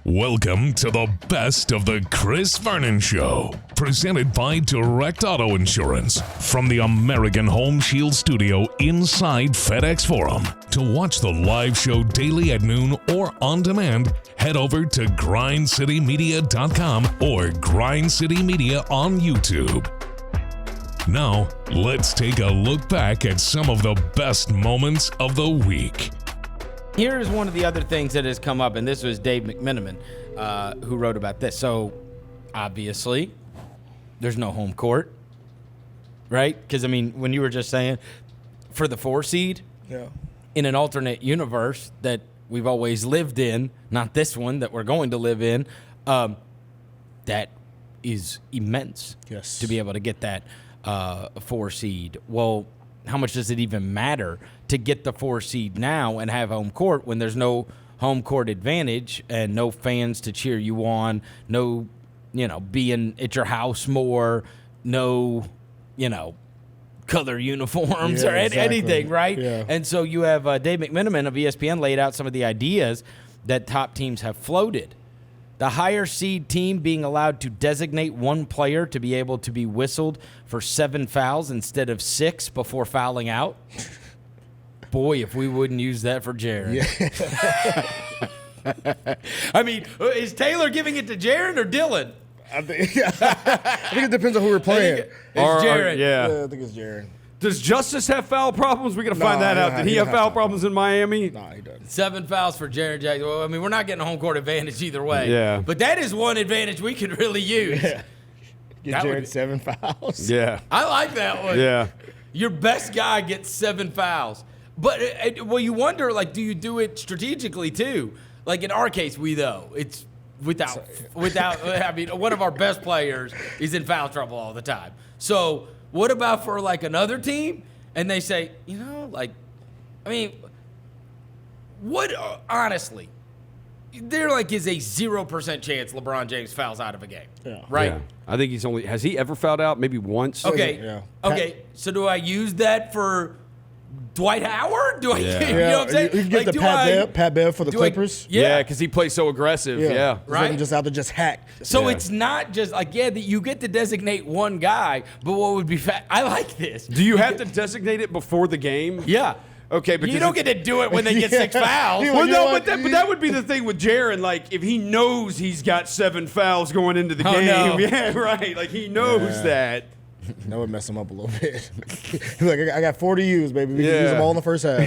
Welcome to the best of the Chris Vernon Show, presented by Direct Auto Insurance from the American Home Shield Studio inside FedEx Forum. To watch the live show daily at noon or on demand, head over to grindcitymedia.com or Grind City Media on YouTube. Now, let's take a look back at some of the best moments of the week. Here's one of the other things that has come up, and this was Dave McMenamin who wrote about this. So, obviously, there's no home court, right? Because, I mean, when you were just saying, for the 4 seed, in an alternate universe that we've always lived in, not this one that we're going to live in, that is immense to be able to get that 4 seed. Well, how much does it even matter to get the 4 seed now and have home court when there's no home court advantage and no fans to cheer you on, no, being at your house more, no, color uniforms or anything, right? Yeah. And so you have Dave McMenamin of ESPN laid out some of the ideas that top teams have floated. The higher seed team being allowed to designate one player to be able to be whistled for 7 fouls instead of 6 before fouling out. Boy, if we wouldn't use that for Jaren. Yeah. I mean, is Taylor giving it to Jaren or Dylan? I think it depends on who we're playing. It's Jaren. Yeah, I think it's Jaren. Does Justice have foul problems? We're going to find that out. Did he have foul problems in Miami? No, he doesn't. 7 fouls for Jaren Jackson. Well, I mean, we're not getting a home court advantage either way. Yeah. But that is one advantage we could really use. Yeah. Get Jaren 7 fouls. Yeah. I like that one. Yeah. Your best guy gets 7 fouls. But, well, you wonder, do you do it strategically, too? Like, in our case, it's without, I mean, one of our best players is in foul trouble all the time. So, what about for, another team? And they say, honestly, there, is a 0% chance LeBron James fouls out of a game. Yeah. Right? Yeah. I think has he ever fouled out? Maybe once. Okay. Yeah. Okay. So, do I use that for Dwight Howard? Do I? Yeah. You know what I'm saying? You can get the Pat Bev for the Clippers. Yeah, because he plays so aggressive. Yeah. Right. Like just out there just hack. So it's not just that you get to designate one guy, but what would be I like this. Do you have to designate it before the game? Yeah. Okay, because you don't get to do it when they get 6 fouls. Well, no, but that would be the thing with Jaren. If he knows he's got 7 fouls going into the game. No. Yeah, right. He knows that. That would mess him up a little bit. He's like, I got 4 to use, baby. We can use them all in the first half.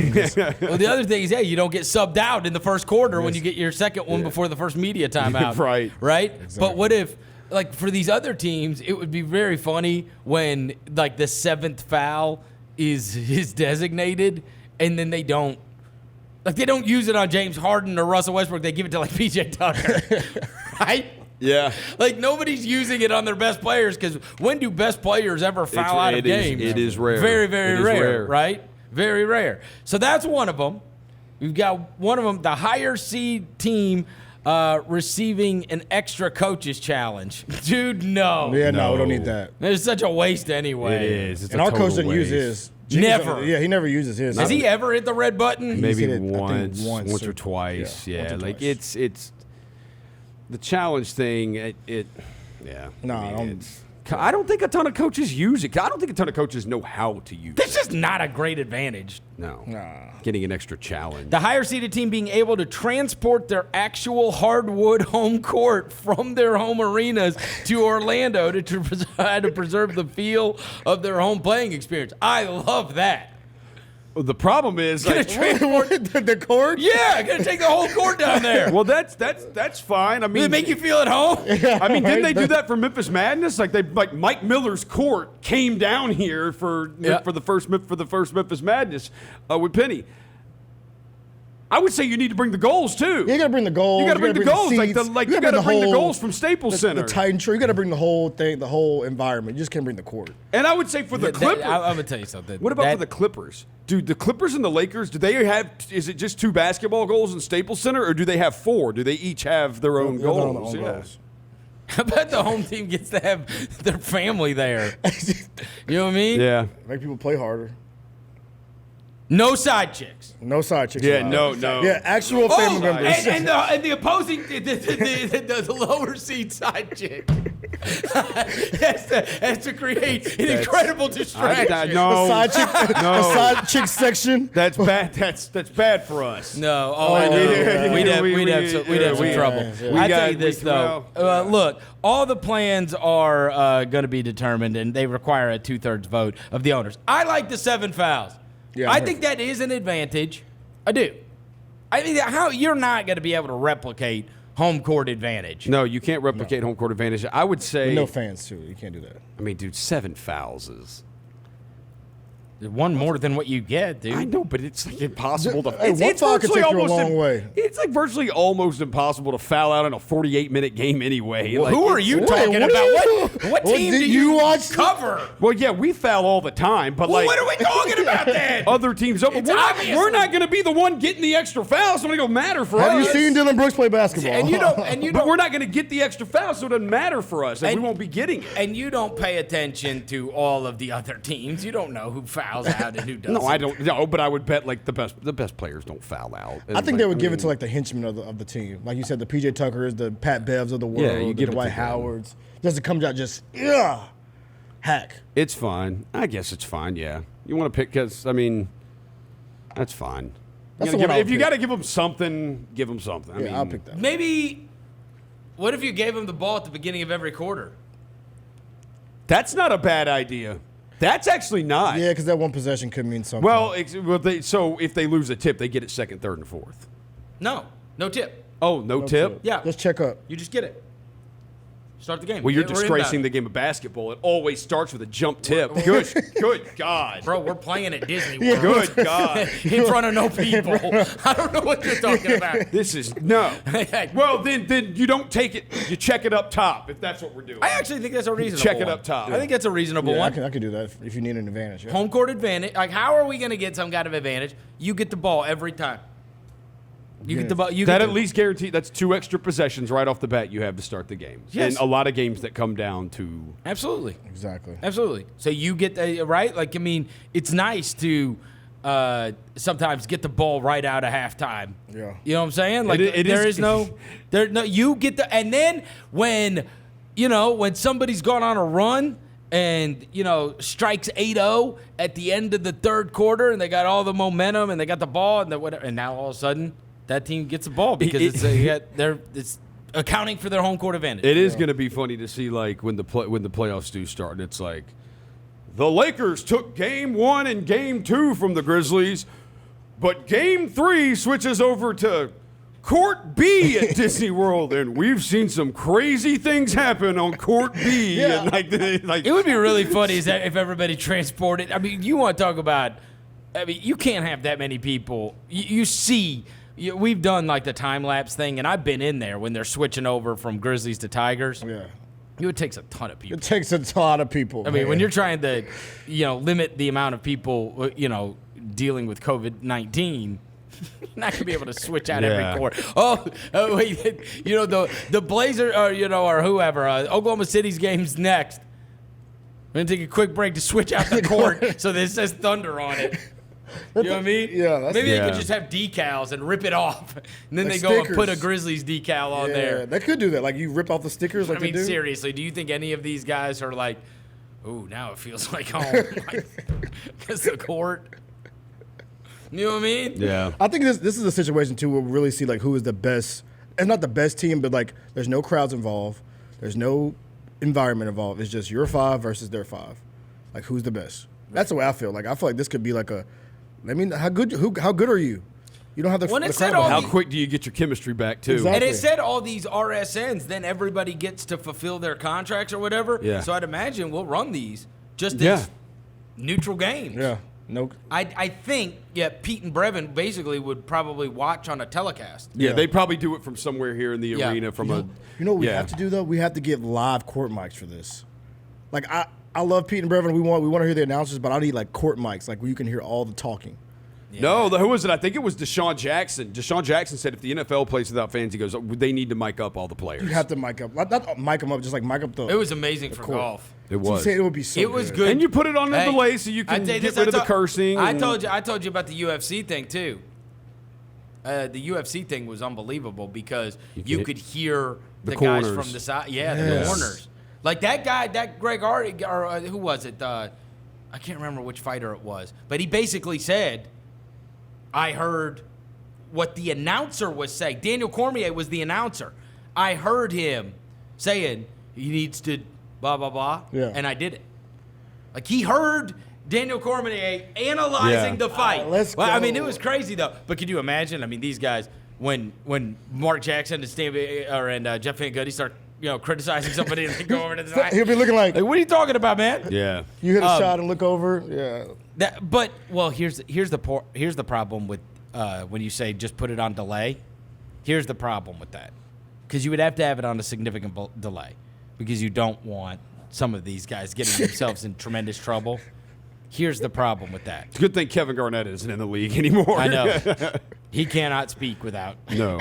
Well, the other thing is, you don't get subbed out in the first quarter when you get your second one before the first media timeout. Right. Right? Exactly. But what if, for these other teams, it would be very funny when, the 7th foul is designated and then they don't. They don't use it on James Harden or Russell Westbrook. They give it to, PJ Tucker. Right? Yeah. Nobody's using it on their best players because when do best players ever foul out of games? It is rare. Very, very rare, right? Very rare. So that's one of them. We've got one of them, the higher seed team receiving an extra coaches challenge. Dude, no. Yeah, no, we don't need that. It's such a waste anyway. It is. It's and a our coach total didn't use waste. his. Never. Yeah, he never uses his. Has he ever hit the red button? Maybe hit it, I think, once or twice. Yeah, Yeah, once or twice. it's the challenge thing. No, I don't think a ton of coaches use it. I don't think a ton of coaches know how to use That's it. just not a great advantage. No. Nah. Getting an extra challenge. The higher seeded team being able to transport their actual hardwood home court from their home arenas to Orlando to try to preserve the feel of their home playing experience. I love that. Well, the problem is the court? Yeah, gonna take the whole court down there. well, that's fine. I Does mean, it make you feel at home? didn't they do that for Memphis Madness? Mike Miller's court came down here for the first Memphis Madness with Penny. I would say you need to bring the goals too. You got to bring the goals. You got to bring the goals. seats. You got to bring the goals from Staples Center. The Titan Tree. You got to bring the whole thing, the whole environment. You just can't bring the court. And I would say for the Clippers. I'm gonna tell you something. What about for the Clippers? Dude, the Clippers and the Lakers, do they have, is it just 2 basketball goals in Staples Center, or do they have 4? Do they each have their own goals? Goals. I bet the home team gets to have their family there. You know what I mean? Yeah. Make people play harder. No side chicks. No side chicks. Yeah, allowed. no. Yeah, actual family members. And the opposing, the lower seed side chick. has to create an incredible distraction. No. The side chick section. That's bad. That's bad for us. No, I know. Yeah. We'd have some trouble. I tell you this though. Look, all the plans are going to be determined, and they require a 2/3 vote of the owners. I like the 7 fouls. Yeah, I think that is an advantage. I do. I think how you're not going to be able to replicate home court advantage. No, you can't replicate home court advantage. I would say With no fans too. You can't do that. I mean, dude, 7 fouls is. One more than what you get, dude. I know, but it's like impossible to. Hey, one foul can virtually take you a almost long way. It's like virtually almost impossible to foul out in a 48-minute game anyway. Well, Like, who are you talking what about? are you- What team did do you you watch? cover? Well, yeah, we foul all the time, but Well, like what are we talking about then? other teams don't. But It's we're obviously- not going to be the one getting the extra fouls, so it don't matter for Have us. you seen Dylan Brooks play basketball? And you don't. But we're not going to get the extra fouls, so it doesn't matter for us, and we won't be getting it. And you don't pay attention to all of the other teams. You don't know who fouls out and who doesn't. No, I don't. No, but I would bet like the best players don't foul out. I think they would give it to like the henchmen of the team, like you said, the PJ Tuckers, the Pat Bevs of the world, Yeah, you the give it to Dwight them. Howards. Just to come out just hack. It's fine. I guess it's fine. Yeah, you want to pick because I mean, that's fine. That's You the gotta one give- I'll if you pick. got to give them something, give them something. I mean, I'll pick that. Maybe. What if you gave him the ball at the beginning of every quarter? That's not a bad idea. That's actually not. Yeah, because that one possession could mean something. Well, so if they lose a tip, they get it second, third, and fourth. No tip. Oh, no tip? Yeah. Just check up. You just get it. Start the game. Well, you're We're disgracing inbound. the game of basketball. It always starts with a jump tip. Good God. Bro, we're playing at Disney World. Good God. In front of no people. I don't know what you're talking about. This is no. Well, then you don't take it. You check it up top if that's what we're doing. I actually think that's a reasonable Check it one. up top. I think that's a reasonable Yeah, one. I could do that if you need an advantage. Yeah. Home court advantage. Like, how are we going to get some kind of advantage? You get the ball every time. You get the ball. That at least guaranteed. That's 2 extra possessions right off the bat you have to start the game. Yes. And a lot of games that come down to. Absolutely. Exactly. Absolutely. So you get the right. Like, I mean, it's nice to sometimes get the ball right out of halftime. Yeah. You know what I'm saying? Like, It there is- is no. You get the. And then when somebody's gone on a run and strikes 8-0 at the end of the third quarter, and they got all the momentum and they got the ball and whatever, and now all of a sudden that team gets the ball because it's accounting for their home court advantage. It is going to be funny to see like when the playoffs do start, and it's like the Lakers took game 1 and game 2 from the Grizzlies, but game 3 switches over to Court B at Disney World, and we've seen some crazy things happen on Court B. Yeah. And like It would be really funny if everybody transported. I mean, you want to talk about. I mean, you can't have that many people. You see, we've done like the time lapse thing, and I've been in there when they're switching over from Grizzlies to Tigers. Yeah. It takes a ton of people. It takes a lot of people. I mean, when you're trying to, limit the amount of people, dealing with COVID-19. You're not gonna be able to switch out every quarter. Oh, wait, the Blazers, or whoever, Oklahoma City's game's next. We're gonna take a quick break to switch out the court so that it says Thunder on it. You know what I mean? Yeah, Maybe they could just have decals and rip it off, and then Like they go and stickers. put a Grizzlies decal on Yeah, there. they could do that. Like you rip off the stickers like I mean, they do. seriously, do you think any of these guys are like, "Ooh, now it feels like home," because the court? You know what I mean? yeah. I think this is a situation too where we really see like who is the best, and not the best team, but like there's no crowds involved, there's no environment involved. It's just your 5 versus their 5. Like who's the best? That's the way I feel. Like I feel like this could be like I mean, how good are you? You don't have the, When the it said crowd all behind How you. quick do you get your chemistry back too? Exactly. And it said all these RSNs, then everybody gets to fulfill their contracts or whatever. Yeah. So I'd imagine we'll run these just Yeah. as neutral games. Yeah. No. I think, Pete and Brevin basically would probably watch on a telecast. Yeah, Yeah. they probably do it from somewhere here in the Yeah. arena from You know what we have to do though? We have to get live court mics for this. Like I love Pete and Brevin. We want to hear the announcers, but I need like court mics, like where you can hear all the talking. No, who was it? I think it was Deshaun Jackson. Deshaun Jackson said if the NFL plays without fans, he goes, they need to mic up all the players. You have to mic up, not mic them up, just like mic up the. It was amazing for court. golf. It was. It would be so It was good. And you put it on the delay so you can get rid of the cursing. I told you about the UFC thing too. The UFC thing was unbelievable because you could hear the guys corners. from the side. Yeah, the corners. Like that guy, that Greg Hardy, or who was it? I can't remember which fighter it was, but he basically said, I heard what the announcer was saying. Daniel Cormier was the announcer. I heard him saying he needs to blah, blah, blah, and I did it. Like, he heard Daniel Cormier analyzing the fight. Let's go. I mean, it was crazy, though. But could you imagine? I mean, these guys, when Mark Jackson and Jeff Van Gundy start criticizing somebody and they go over to the side. He'll be looking like, What are you talking about, man? Yeah. You hit a shot and look over. Yeah. Here's the problem with when you say just put it on delay. Here's the problem with that, because you would have to have it on a significant delay, because you don't want some of these guys getting themselves in tremendous trouble. Here's the problem with that. It's a good thing Kevin Garnett isn't in the league anymore. I know. He cannot speak without. No.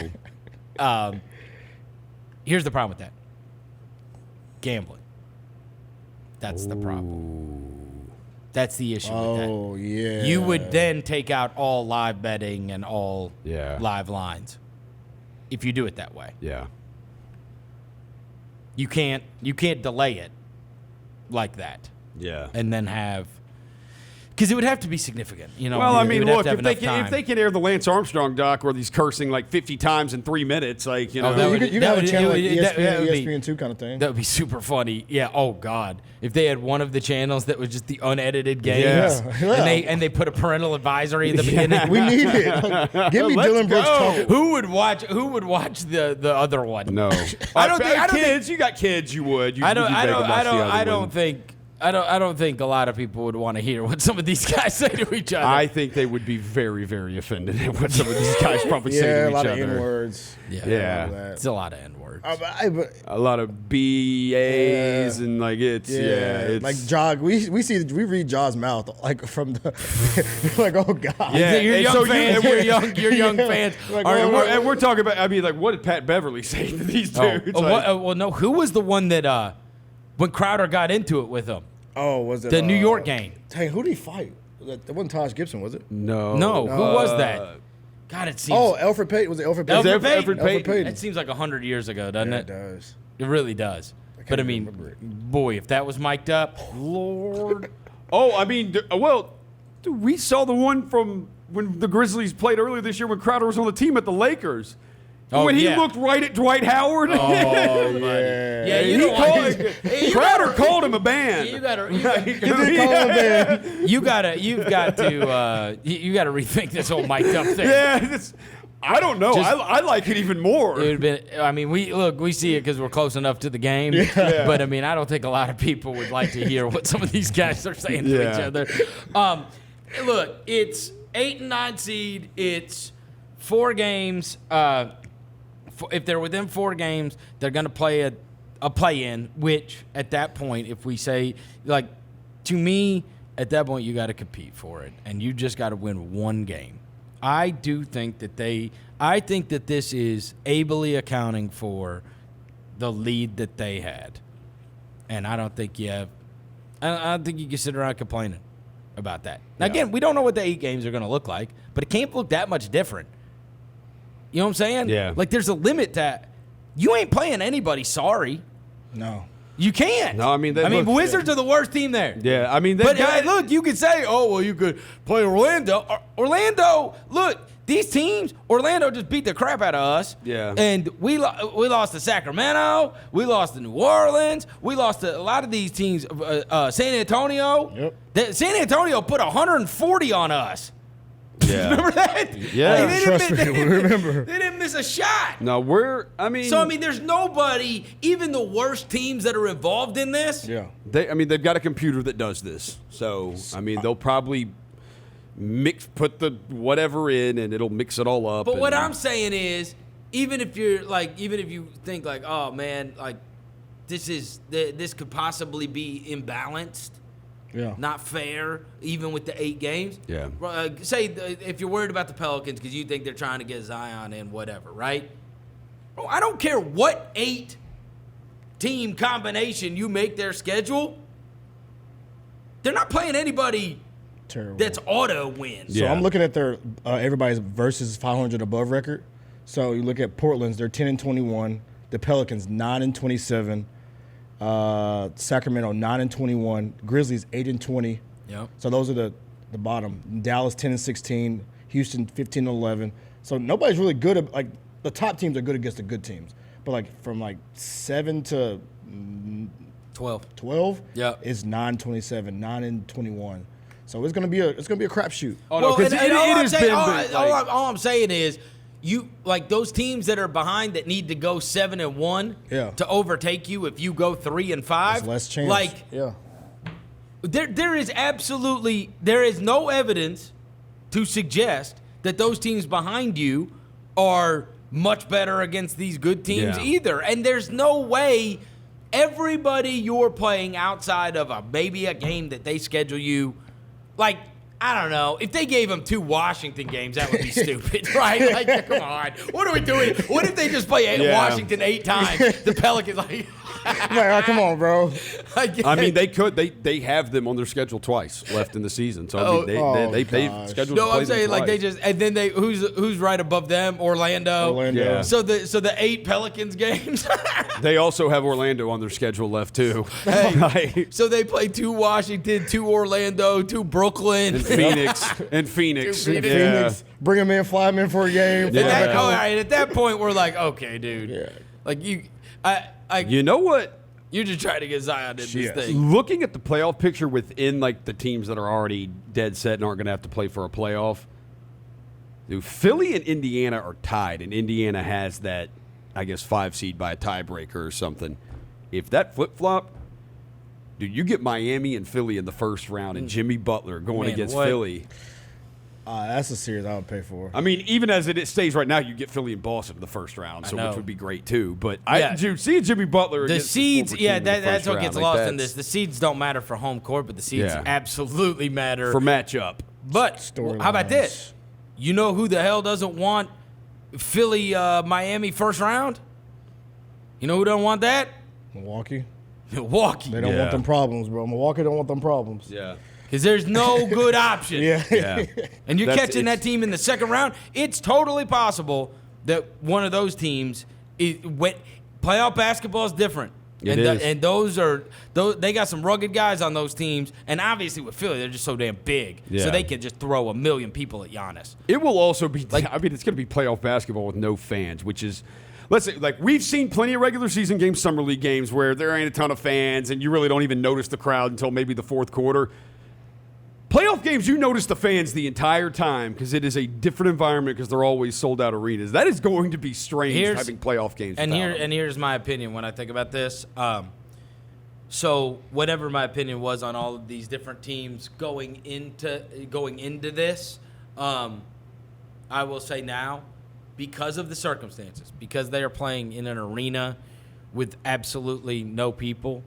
Here's the problem with that. Gambling. That's the problem. That's the issue with that. Oh, yeah. You would then take out all live betting and all live lines if you do it that way. Yeah. You can't delay it like that. Yeah. And then have, because it would have to be significant, Well, I mean, look, if if they can air the Lance Armstrong doc where he's cursing like 50 times in 3 minutes, like, You can have a channel like ESPN2 kind of thing. That would be super funny. Yeah. Oh God, if they had one of the channels that was just the unedited games, Yeah. and they put a parental advisory at the beginning. We need it. Like, give me Dylan Brooks talking. Who would watch the other one? No. I don't think kids. You got kids. You would. I don't think a lot of people would want to hear what some of these guys say to each other. I think they would be very, very offended at what some of these guys probably say to each other. A lot of N-words. Yeah. It's a lot of N-words. A lot of BAs and like it's it's like Jog. We read Jaw's mouth like from the like, oh God. Yeah, you're young fans. You're young fans. Like, and we're talking about. I mean, like, what did Pat Beverly say to these dudes? Well, no. Who was the one that when Crowder got into it with him? Oh, was it the New York game? Dang, who did he fight? That wasn't Taj Gibson, was it? No. Who was that? God, it seems. Oh, Alfred Payton. Was it Alfred Payton? Alfred Payton. That seems like 100 years ago, doesn't it? It does. It really does. But I mean, boy, if that was mic'd up, Lord. Oh, I mean, well, dude, we saw the one from when the Grizzlies played earlier this year when Crowder was on the team at the Lakers. Oh, when he looked right at Dwight Howard. Oh, yeah. Yeah, you Crowder called him a band. You got to rethink this whole mic'd up thing. Yeah, I don't know. I like it even more. It would been. I mean, we see it because we're close enough to the game. Yeah. But I mean, I don't think a lot of people would like to hear what some of these guys are saying to each other. Look, it's 8 and 9 seed. It's 4 games. If they're within 4 games, they're going to play a play-in, which at that point, if we say, like, to me, at that point, you got to compete for it, and you just got to win 1 game. I do think that I think that this is ably accounting for the lead that they had, and I don't think you can sit around complaining about that. Now, again, we don't know what the 8 games are going to look like, but it can't look that much different. You know what I'm saying? Yeah. Like, there's a limit to you ain't playing anybody sorry. No. You can't. No, I mean, Wizards are the worst team there. Yeah, I mean, look, you could say, oh, well, you could play Orlando. Orlando, look, these teams, Orlando just beat the crap out of us. Yeah. And we lost to Sacramento. We lost to New Orleans. We lost to a lot of these teams. San Antonio. Yep. San Antonio put 140 on us. Yeah. Remember that? Yeah. We remember. They didn't miss a shot. No, there's nobody, even the worst teams that are involved in this. Yeah. They've got a computer that does this. So, I mean, they'll probably put the whatever in and it'll mix it all up. But what I'm saying is, even if you think like, oh man, like this could possibly be imbalanced. Yeah. Not fair, even with the 8 games. Yeah. Say if you're worried about the Pelicans because you think they're trying to get Zion in, whatever, right? Oh, I don't care what 8-team combination you make their schedule. they're not playing anybody Terrible. that's auto wins. So Yeah. I'm looking at their everybody's versus 500 above record. So you look at Portland's, they're 10-21. The Pelicans 9-27. Sacramento 9-21. Grizzlies 8-20. Yep. So those are the bottom. Dallas 10-16. Houston 15-11. So nobody's really good at, like, the top teams are good against the good teams. But like from like 7 to 12 Yep. is 9-27, 9-21. So it's gonna be a crapshoot. Oh, no, 'cause it has been. All I'm saying is, you like those teams that are behind that need to go 7-1 Yeah. to overtake you if you go 3-5. There's less chance. Like yeah. there is no evidence to suggest that those teams behind you are much better against these good teams Yeah. either. And there's no way everybody you're playing outside of maybe a game that they schedule you, like, I don't know. If they gave them 2 Washington games, that would be stupid, right? Like, come on. What are we doing? What if they just play Yeah. Washington 8 times? The Pelicans, like, Like, come on, bro. I mean, they could. They have them on their schedule twice left in the season. So I mean, they've gosh. scheduled. No, to play I'm saying them like they twice. just and then they who's right above them? Orlando. Yeah. So the 8 Pelicans games. They also have Orlando on their schedule left too. Hey. So they play 2 Washington, 2 Orlando, 2 Brooklyn. and Phoenix. Two Phoenix. Yeah. Phoenix, bring him in, fly him in for a game. And fly back that, home. all right, at that point, we're like, okay, dude. Yeah. Like You know what? you're just trying to get Zion in this Yes. thing. Looking at the playoff picture within like the teams that are already dead set and aren't going to have to play for a playoff, dude, Philly and Indiana are tied, and Indiana has that, I guess, 5 seed by a tiebreaker or something. If that flip flop, dude, you get Miami and Philly in the first round, and Jimmy Butler going Man, against what? Philly. That's a series I would pay for. I mean, even as it stays right now, you get Philly and Boston in the first round, so know. which would be great too. But Yeah. dude, seeing Jimmy Butler The against seeds, former yeah, team in the that's first what round, gets like, lost in that's- this. The seeds don't matter for home court, but the seeds Yeah. absolutely matter. for matchup. But Storylines. how about this? You know who the hell doesn't want Philly, Miami first round? You know who doesn't want that? Milwaukee. Milwaukee. They don't Yeah. want them problems, bro. Milwaukee don't want them problems. Yeah. Because there's no good option. Yeah. Yeah. And you're That's- catching that team in the second round. It's totally possible that one of those teams playoff basketball is different. It and is. And they got some rugged guys on those teams. And obviously with Philly, they're just so damn big. Yeah. So they can just throw 1,000,000 people at Giannis. It will also be it's going to be playoff basketball with no fans, which is, let's say, like we've seen plenty of regular season games, summer league games where there ain't a ton of fans and you really don't even notice the crowd until maybe the fourth quarter. Playoff games, you notice the fans the entire time because it is a different environment because they're always sold out arenas. That is going to be strange having playoff games. And without them. here's my opinion when I think about this. So whatever my opinion was on all of these different teams going into this, I will say now, because of the circumstances, because they are playing in an arena with absolutely no people,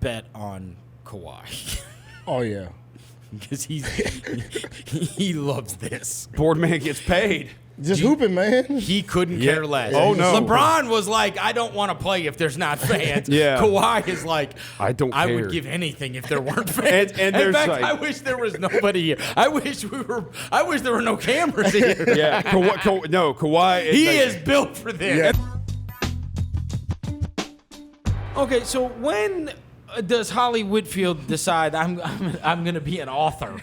bet on Kawhi. Oh, yeah. Because he loves this. Board man gets paid. Just hooping, man. He couldn't care less. Oh, no. LeBron was like, I don't want to play if there's not fans. Yeah. Kawhi is like, I don't I care. would give anything if there weren't fans. And in there's fact, like- I wish there was nobody here. I wish there were no cameras here. Yeah, Kawhi. He is built for this. Yeah. Okay, so when does Holly Whitfield decide I'm going to be an author?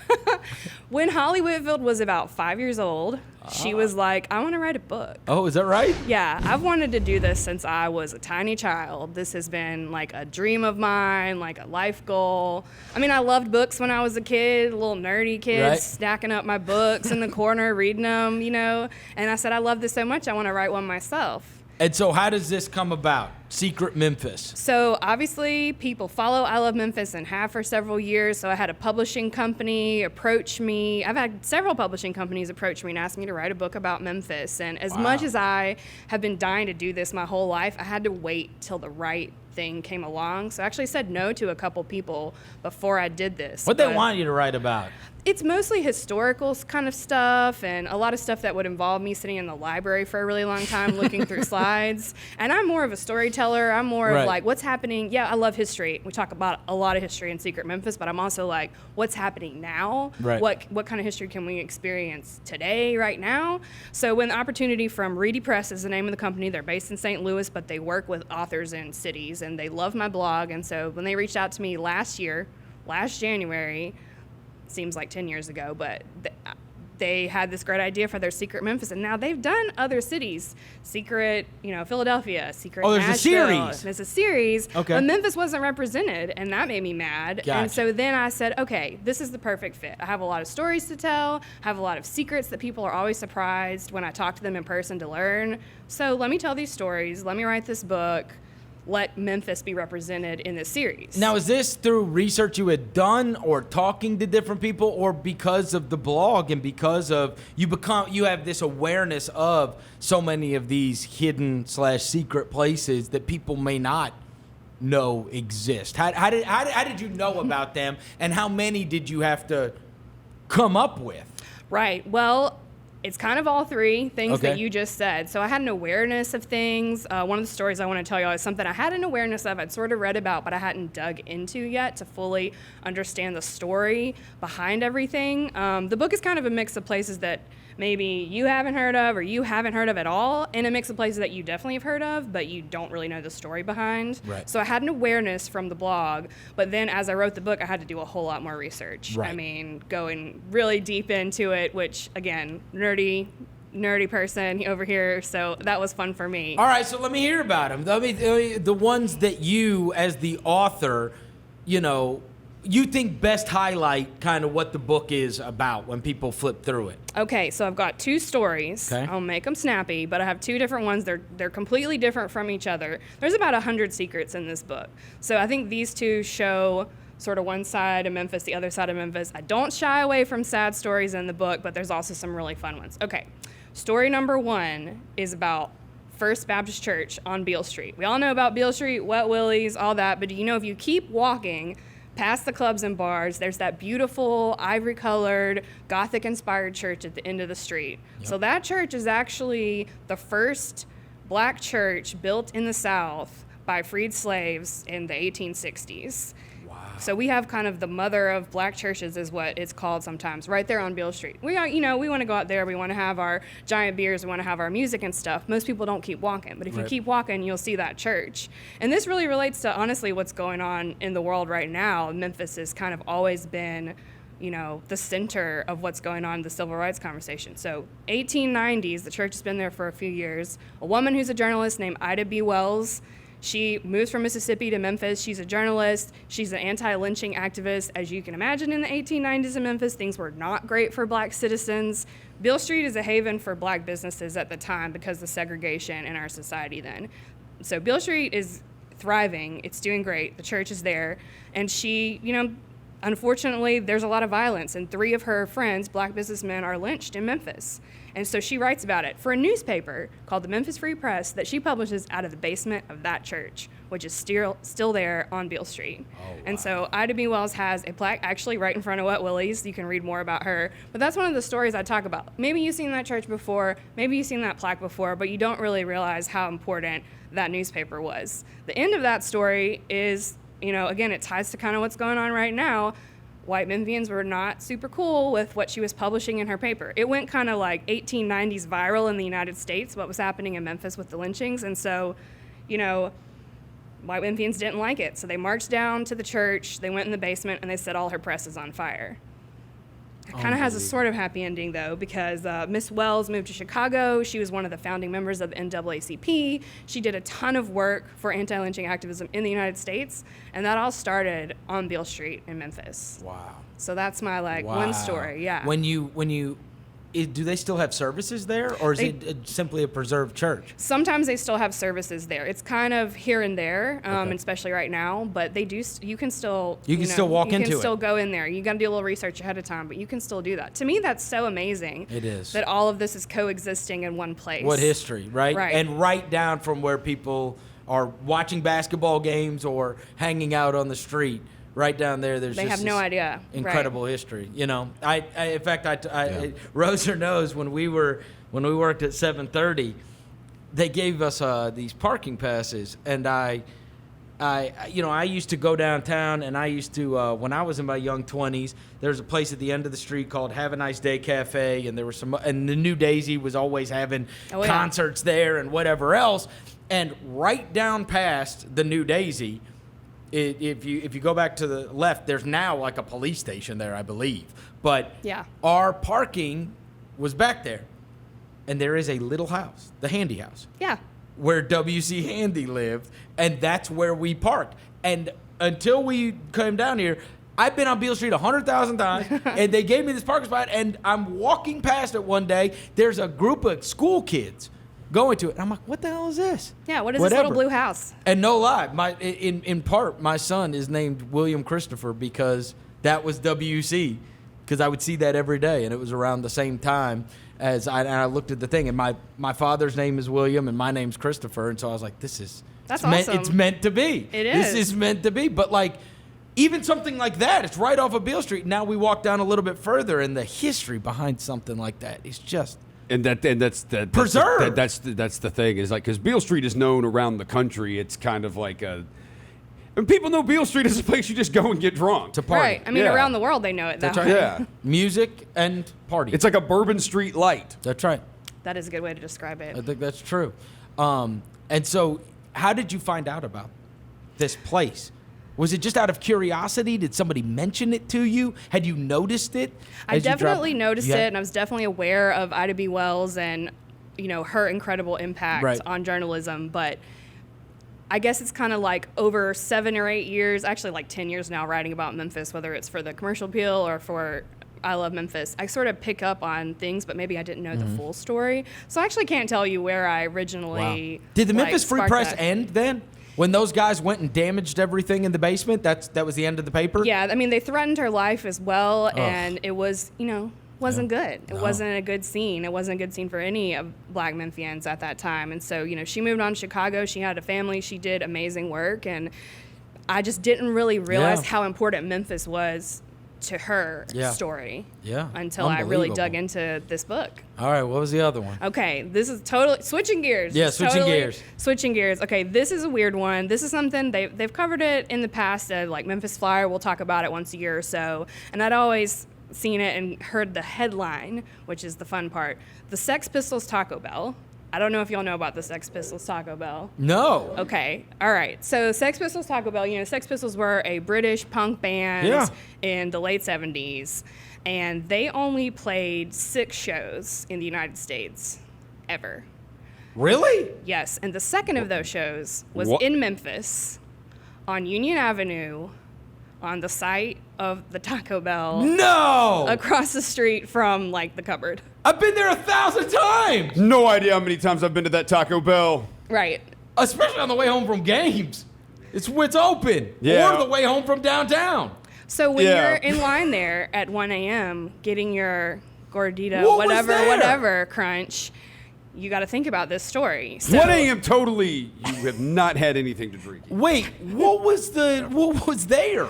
When Holly Whitfield was about 5 years old, she was like, I want to write a book. Oh, is that right? Yeah, I've wanted to do this since I was a tiny child. This has been like a dream of mine, like a life goal. I mean, I loved books when I was a kid, a little nerdy kid, Right. stacking up my books in the corner, reading them, you know. And I said, I love this so much, I want to write one myself. And so how does this come about? Secret Memphis. So obviously people follow I Love Memphis and have for several years. So I had a publishing company approach me. I've had several publishing companies approach me and ask me to write a book about Memphis. And as much as I have been dying to do this my whole life, I had to wait till the right thing came along. So I actually said no to a couple people before I did this. What they But want you to write about? It's mostly historical kind of stuff and a lot of stuff that would involve me sitting in the library for a really long time looking through slides. And I'm more of a storyteller. I'm more of like, what's happening? Yeah, I love history. We talk about a lot of history in Secret Memphis, but I'm also like, what's happening now? Right. What kind of history can we experience today, right now? So when the opportunity from Reedy Press is the name of the company, they're based in St. Louis, but they work with authors in cities, and they love my blog. And so when they reached out to me last January, seems like 10 years ago, but they had this great idea for their Secret Memphis, and now they've done other cities. Secret, Philadelphia, Secret there's Nashville. a series. There's a series. Okay. But Memphis wasn't represented, and that made me mad. Gotcha. And so then I said, okay, this is the perfect fit. I have a lot of stories to tell, I have a lot of secrets that people are always surprised when I talk to them in person to learn. So let me tell these stories. Let me write this book. Let Memphis be represented in this series. Now, is this through research you had done or talking to different people, or because of the blog and because of you have this awareness of so many of these hidden / secret places that people may not know exist? How did you know about them, and how many did you have to come up with? Right. Well, it's kind of all three things Okay. that you just said. So I had an awareness of things. One of the stories I want to tell y'all is something I had an awareness of. I'd sort of read about, but I hadn't dug into yet to fully understand the story behind everything. The book is kind of a mix of places that maybe you haven't heard of or you haven't heard of at all, and a mix of places that you definitely have heard of, but you don't really know the story behind. Right. So I had an awareness from the blog, but then as I wrote the book, I had to do a whole lot more research. Right. I mean, going really deep into it, which, again, nerdy person over here, so that was fun for me. All right, so let me hear about them. The ones that you, as the author, you think best highlight kind of what the book is about when people flip through it. Okay, so I've got two stories. Okay. I'll make them snappy, but I have two different ones. They're completely different from each other. There's about 100 secrets in this book. So I think these two show sort of one side of Memphis, the other side of Memphis. I don't shy away from sad stories in the book, but there's also some really fun ones. Okay, story number one is about First Baptist Church on Beale Street. We all know about Beale Street, Wet Willie's, all that, but do you know if you keep walking past the clubs and bars, there's that beautiful ivory-colored, Gothic-inspired church at the end of the street. Yep. So that church is actually the first black church built in the South by freed slaves in the 1860s. Wow. So we have kind of the mother of black churches is what it's called sometimes, right there on Beale Street. We want to go out there, we want to have our giant beers, we want to have our music and stuff. Most people don't keep walking, but if you keep walking, you'll see that church. And this really relates to, honestly, what's going on in the world right now. Memphis has kind of always been, the center of what's going on in the civil rights conversation. So 1890s, the church has been there for a few years. A woman who's a journalist named Ida B. Wells, she moves from Mississippi to Memphis. She's a journalist. She's an anti-lynching activist. As you can imagine, in the 1890s in Memphis, things were not great for black citizens. Beale Street is a haven for black businesses at the time because of segregation in our society then. So Beale Street is thriving. It's doing great. The church is there. And she, unfortunately, there's a lot of violence, and 3 of her friends, black businessmen, are lynched in Memphis. And so she writes about it for a newspaper called the Memphis Free Press that she publishes out of the basement of that church, which is still there on Beale Street. Oh, wow. And so Ida B. Wells has a plaque actually right in front of Wet Willie's. You can read more about her. But that's one of the stories I talk about. Maybe you've seen that church before, maybe you've seen that plaque before, but you don't really realize how important that newspaper was. The end of that story is, again, it ties to kind of what's going on right now. White Memphians were not super cool with what she was publishing in her paper. It went kind of like 1890s viral in the United States, what was happening in Memphis with the lynchings. And so, White Memphians didn't like it. So they marched down to the church, they went in the basement, and they set all her presses on fire. It kind of has a sort of happy ending, though, because Miss Wells moved to Chicago. She was one of the founding members of the NAACP. She did a ton of work for anti-lynching activism in the United States, and that all started on Beale Street in Memphis. Wow. So that's my one story, yeah. Do they still have services there, or is it simply a preserved church? Sometimes they still have services there. It's kind of here and there, especially right now. But they do. You can still. You can still walk into it. You can still go in there. You got to do a little research ahead of time, but you can still do that. To me, that's so amazing. It is that all of this is coexisting in one place. What history, right? Right. And right down from where people are watching basketball games or hanging out on the street. right down there. There's They just have no this idea. incredible history. You know, in fact, Roser knows when we worked at 730, they gave us these parking passes, and I used to go downtown, and I used to when I was in my young 20s, there was a place at the end of the street called Have a Nice Day Cafe, and there was and the New Daisy was always having concerts there and whatever else. And right down past the New Daisy, if you go back to the left, there's now like a police station there, I believe. But our parking was back there, and there is a little house, the Handy House. Yeah. Where W.C. Handy lived, and that's where we parked. And until we came down here, I've been on Beale Street 100,000 times, and they gave me this parking spot, and I'm walking past it one day. There's a group of school kids going to it, and I'm like, what the hell is this? Yeah, what is this little blue house? And no lie, in part, my son is named William Christopher because that was W.C., because I would see that every day, and it was around the same time as I looked at the thing, and my father's name is William, and my name's Christopher, and so I was like, that's awesome. It's meant to be. It is. This is meant to be. But like, even something like that, it's right off of Beale Street. Now we walk down a little bit further, and the history behind something like that is just that's preserved. That's the thing, is like, because Beale Street is known around the country. It's kind of like and people know Beale Street is a place you just go and get drunk. To party. Right. I mean, around the world they know it that way. Yeah. Music and party. It's like a Bourbon Street light. That's right. That is a good way to describe it. I think that's true. And so, how did you find out about this place? Was it just out of curiosity? Did somebody mention it to you? Had you noticed it? I definitely noticed it, and I was definitely aware of Ida B. Wells and, her incredible impact on journalism. But I guess it's kind of like over 7 or 8 years, actually like 10 years now, writing about Memphis, whether it's for the Commercial Appeal or for I Love Memphis. I sort of pick up on things, but maybe I didn't know the full story. So I actually can't tell you where I originally Did the Memphis Free Press that. end then? When those guys went and damaged everything in the basement, that was the end of the paper? Yeah, I mean, they threatened her life as well, and it was, wasn't good. It wasn't a good scene. It wasn't a good scene for any of Black Memphians at that time. And so, she moved on to Chicago. She had a family. She did amazing work, and I just didn't really realize how important Memphis was to her story until I really dug into this book. All right, what was the other one? Okay, this is totally switching gears. Yeah, switching gears. Okay, this is a weird one. This is something they've covered it in the past. Like Memphis Flyer, we'll talk about it once a year or so. And I'd always seen it and heard the headline, which is the fun part. The Sex Pistols Taco Bell. I don't know if y'all know about the Sex Pistols Taco Bell. No. Okay. All right. So Sex Pistols Taco Bell, Sex Pistols were a British punk band in the late 70s. And they only played 6 shows in the United States ever. Really? Yes. And the second of those shows was in Memphis on Union Avenue on the site of the Taco Bell. No! Across the street from, the cupboard. I've been there 1,000 times! No idea how many times I've been to that Taco Bell. Right. Especially on the way home from games. It's open. Yeah. Or the way home from downtown. So when you're in line there at 1 a.m. getting your gordita, What was whatever crunch, you got to think about this story. So, 1 a.m. totally, you have not had anything to drink. Wait, what was there?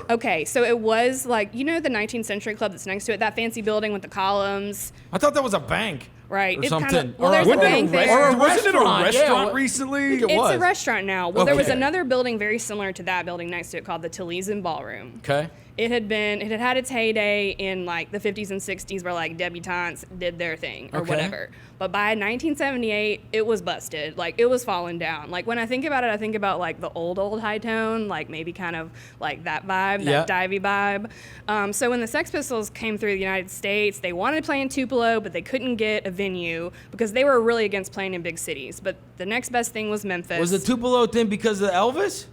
Okay, so it was the 19th Century Club that's next to it, that fancy building with the columns. I thought that was a bank. Right. Or It's something. kind of, there's a bank there. Wasn't it a restaurant Yeah, recently? It It's was. a restaurant now. Well, there was Okay. another building very similar to that building next to it called the Taliesin Ballroom. Okay. It had had its heyday in the 50s and 60s where debutantes did their thing or whatever. But by 1978, it was busted. It was falling down. When I think about it, I think about the old high tone, maybe kind of that vibe, that divey vibe. So when the Sex Pistols came through the United States, they wanted to play in Tupelo, but they couldn't get a venue because they were really against playing in big cities. But the next best thing was Memphis. Was the Tupelo thing because of Elvis?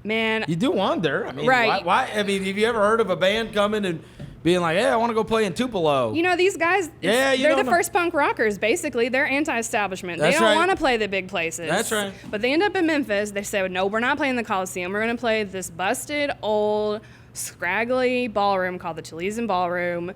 Man, You do wonder. I mean, Right. Why? I mean, have you ever heard of a band coming and being like, "Hey, I want to go play in Tupelo"? these guys, Yeah, they're the know. first punk rockers, basically. They're anti-establishment. That's They don't right. want to play the big places. That's right. But they end up in Memphis. They say, no, we're not playing the Coliseum. We're going to play this busted, old, scraggly ballroom called the Taliesin Ballroom.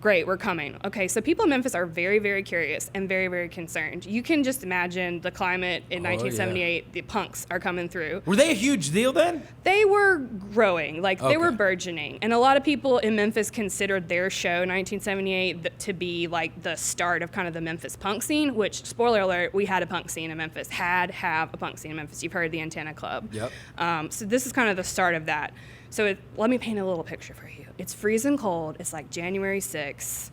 Great, we're coming. Okay, so people in Memphis are very, very curious and very, very concerned. You can just imagine the climate in 1978. The punks are coming through. Were they a huge deal then? They were growing, like they were burgeoning. And a lot of people in Memphis considered their show, 1978, to be like the start of kind of the Memphis punk scene, which, spoiler alert, we had a punk scene in Memphis. Have a punk scene in Memphis. You've heard the Antenna Club. Yep. So this is kind of the start of that. So let me paint a little picture for you. It's freezing cold. It's like January 6th.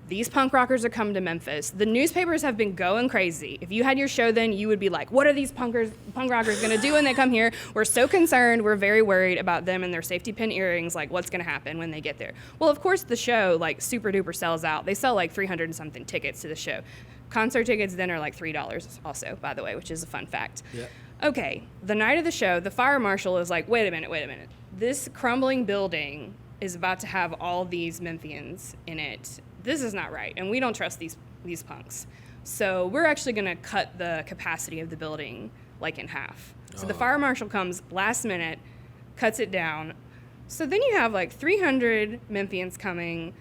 These punk rockers are coming to Memphis. The newspapers have been going crazy. If you had your show then, you would be like, what are these punk rockers going to do when they come here? We're so concerned. We're very worried about them and their safety pin earrings. Like, what's going to happen when they get there? Well, of course, the show, like, super duper sells out. They sell like 300 and something tickets to the show. Concert tickets then are like $3 also, by the way, which is a fun fact. Yeah. Okay, the night of the show, the fire marshal is like, wait a minute. This crumbling building is about to have all these Memphians in it. This is not right, and we don't trust these punks. So we're actually going to cut the capacity of the building like in half. So the fire marshal comes last minute, cuts it down. So then you have like 300 Memphians coming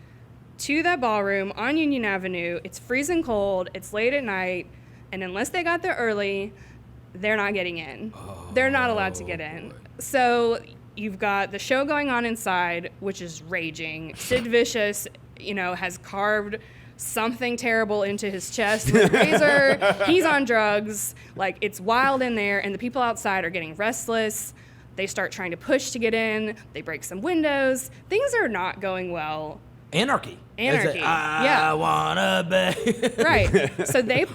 to that ballroom on Union Avenue. It's freezing cold. It's late at night, and unless they got there early, they're not getting in. They're not allowed to get in. So you've got the show going on inside, which is raging. Sid Vicious, has carved something terrible into his chest with a razor. He's on drugs. Like, it's wild in there, and the people outside are getting restless. They start trying to push to get in. They break some windows. Things are not going well. Anarchy. Yeah. I wanna be. Right. So they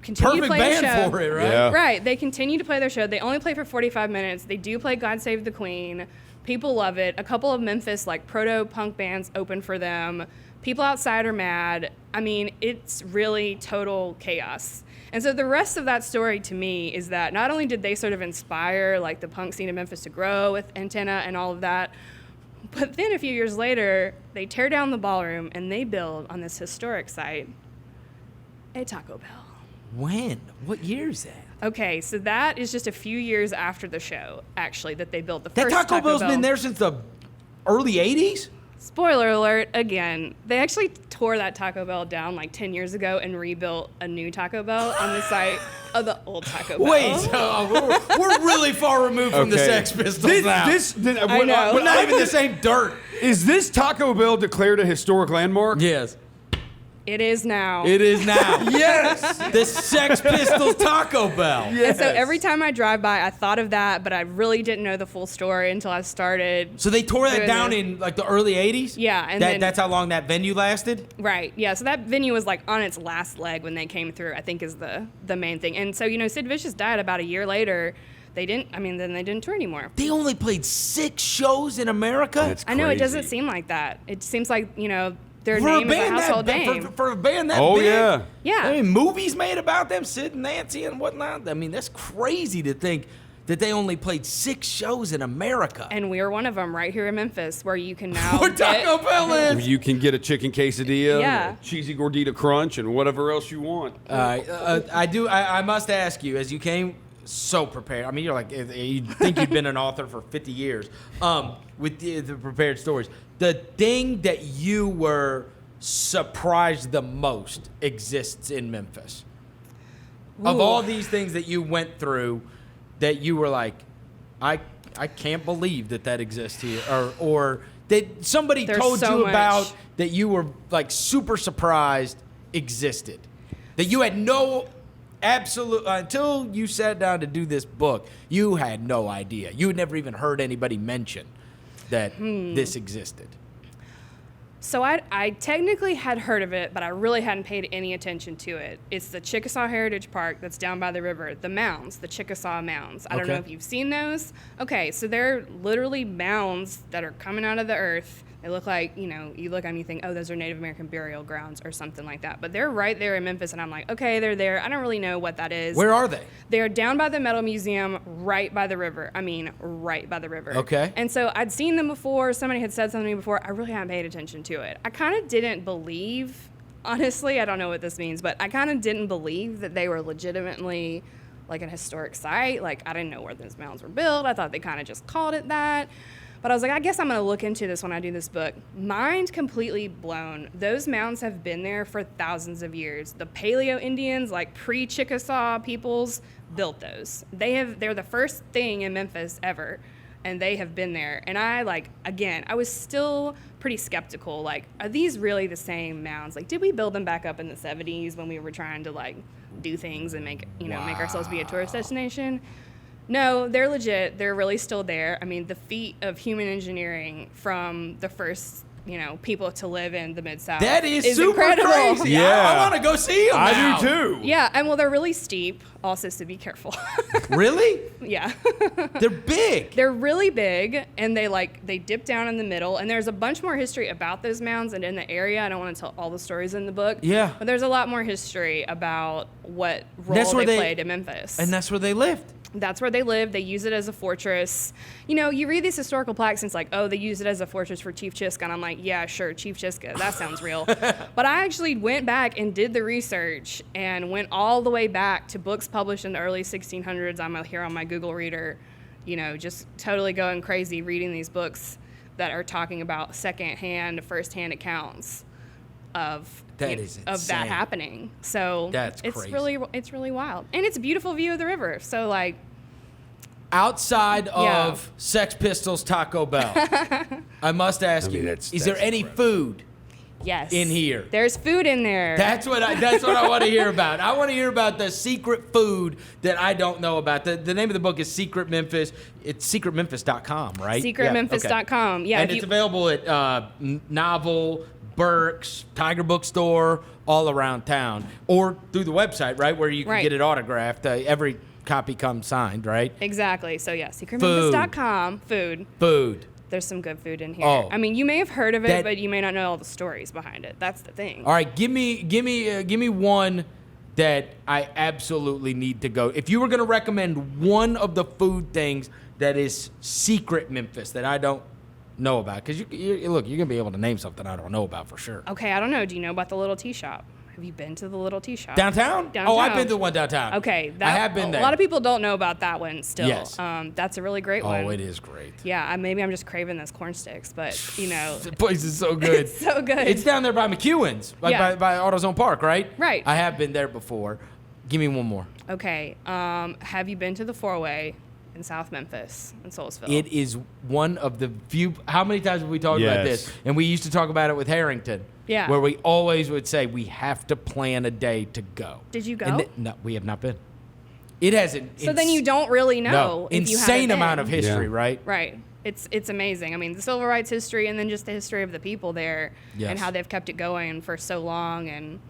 continue to play band their show. for it, right? Yeah. Right. They continue to play their show. They only play for 45 minutes. They do play God Save the Queen. People love it. A couple of Memphis proto-punk bands open for them. People outside are mad. I mean, it's really total chaos. And so the rest of that story to me is that not only did they sort of inspire the punk scene of Memphis to grow with Antenna and all of that, but then a few years later, they tear down the ballroom and they build on this historic site a Taco Bell. When? What year is that? Okay, so that is just a few years after the show, actually, that they built the That first Taco Bell's been there since the early 80s? Spoiler alert, again, they actually tore that Taco Bell down 10 years ago and rebuilt a new Taco Bell on the site of the old Taco Bell. Wait, so we're really far removed from the Okay. Sex Pistols now. I know. We're not even the same dirt. Is this Taco Bell declared a historic landmark? Yes. It is now. It is now. Yes! The Sex Pistols Taco Bell. And so every time I drive by, I thought of that, but I really didn't know the full story until I started. So they tore that doing down this. in the early 80s? Yeah, and then- that's how long that venue lasted? Right. Yeah. So that venue was on its last leg when they came through, I think is the main thing. And so, Sid Vicious died about a year later. Then they didn't tour anymore. They only played 6 shows in America? That's I know, it doesn't crazy. seem like that. It seems like, their For name a is a band household that name. for a band that Oh, big. yeah. Yeah. I mean, movies made about them, Sid and Nancy and whatnot. I mean, that's crazy to think that they only played 6 shows in America. And we're one of them right here in Memphis, where you can now Where Taco Bell is. You can get a chicken quesadilla, Yeah. a cheesy gordita crunch, and whatever else you want. All right, I must ask you, as you came so prepared. I mean, you're you think you've been an author for 50 years. With the prepared stories, the thing that you were surprised the most exists in Memphis. Of Ooh. all these things that you went through, that you were like, I can't believe that exists here, or that somebody There's told so you much. about that you were super surprised existed, that you had no absolute until you sat down to do this book, you had no idea. You had never even heard anybody mention that this existed. So I technically had heard of it, but I really hadn't paid any attention to it. It's the Chickasaw Heritage Park that's down by the river. The mounds, the Chickasaw mounds. I don't know Okay. if you've seen those. Okay, so they're literally mounds that are coming out of the earth. They look like, you look at them and you think, oh, those are Native American burial grounds or something like that. But they're right there in Memphis, and I'm like, okay, they're there. I don't really know what that is. Where are they? They're down by the Metal Museum, right by the river. I mean, right by the river. Okay. And so I'd seen them before. Somebody had said something to me before. I really hadn't paid attention to it. I kind of didn't believe, honestly, I don't know what this means, but I kind of didn't believe that they were legitimately an historic site. I didn't know where those mounds were built. I thought they kind of just called it that. But I was like, I guess I'm going to look into this when I do this book. Mind completely blown. Those mounds have been there for thousands of years. The Paleo Indians, like pre-Chickasaw peoples, built those. They're the first thing in Memphis ever, and they have been there. And I was still pretty skeptical. Like, are these really the same mounds? Like, did we build them back up in the 70s when we were trying to like do things and make ourselves be a tourist destination? No, they're legit. They're really still there. I mean, the feat of human engineering from the first, people to live in the Mid-South That is super incredible. crazy. Yeah. I want to go see them I now. do too. Yeah, and well, they're really steep, also, so be careful. Really? Yeah. They're big. They're really big, and they dip down in the middle, and there's a bunch more history about those mounds and in the area. I don't want to tell all the stories in the book. Yeah. But there's a lot more history about what role they played in Memphis. And that's where they lived. That's where they live. They use it as a fortress. You read these historical plaques and it's like, oh, they use it as a fortress for Chief Chiska. And I'm like, yeah, sure, Chief Chiska. That sounds real. But I actually went back and did the research and went all the way back to books published in the early 1600s. I'm here on my Google Reader, just totally going crazy reading these books that are talking about second-hand, first-hand accounts of that happening. So That's it's crazy. it's really wild, and it's a beautiful view of the river. So like Outside of Sex Pistols Taco Bell, I must ask you: is there any food yes, in here? There's food in there. That's what I want to hear about. I want to hear about the secret food that I don't know about. The name of the book is Secret Memphis. It's secretmemphis.com, right? Secretmemphis.com. Yeah, and it's available at Novel, Burke's, Tiger Bookstore, all around town, or through the website, right, where you can get it autographed. Every copy comes signed, right? Exactly. So yeah, secretmemphis.com. Food. There's some good food in here. Oh. I mean, you may have heard of it, but you may not know all the stories behind it. That's the thing. All right, give me one that I absolutely need to go. If you were going to recommend one of the food things that is secret Memphis that I don't know about, because you're going to be able to name something I don't know about for sure. Okay, I don't know. Do you know about the Little Tea Shop? Have you been to the Little Tea Shop? Downtown? Oh, I've been to the one downtown. Okay. I have been there. A lot of people don't know about that one still. Yes. That's a really great one. Oh, it is great. Yeah, maybe I'm just craving those corn sticks, but, The place is so good. It's so good. It's down there by McEwen's, by AutoZone Park, right? Right. I have been there before. Give me one more. Okay. Have you been to the Four-Way in South Memphis, in Soulsville? It is one of the few. How many times have we talked about this? And we used to talk about it with Harrington. Yeah. Where we always would say we have to plan a day to go. Did you go? No, we have not been. It hasn't. So then you don't really know. If you insane haven't amount been. of history, right? Right. It's amazing. I mean, the civil rights history, and then just the history of the people there, and how they've kept it going for so long, and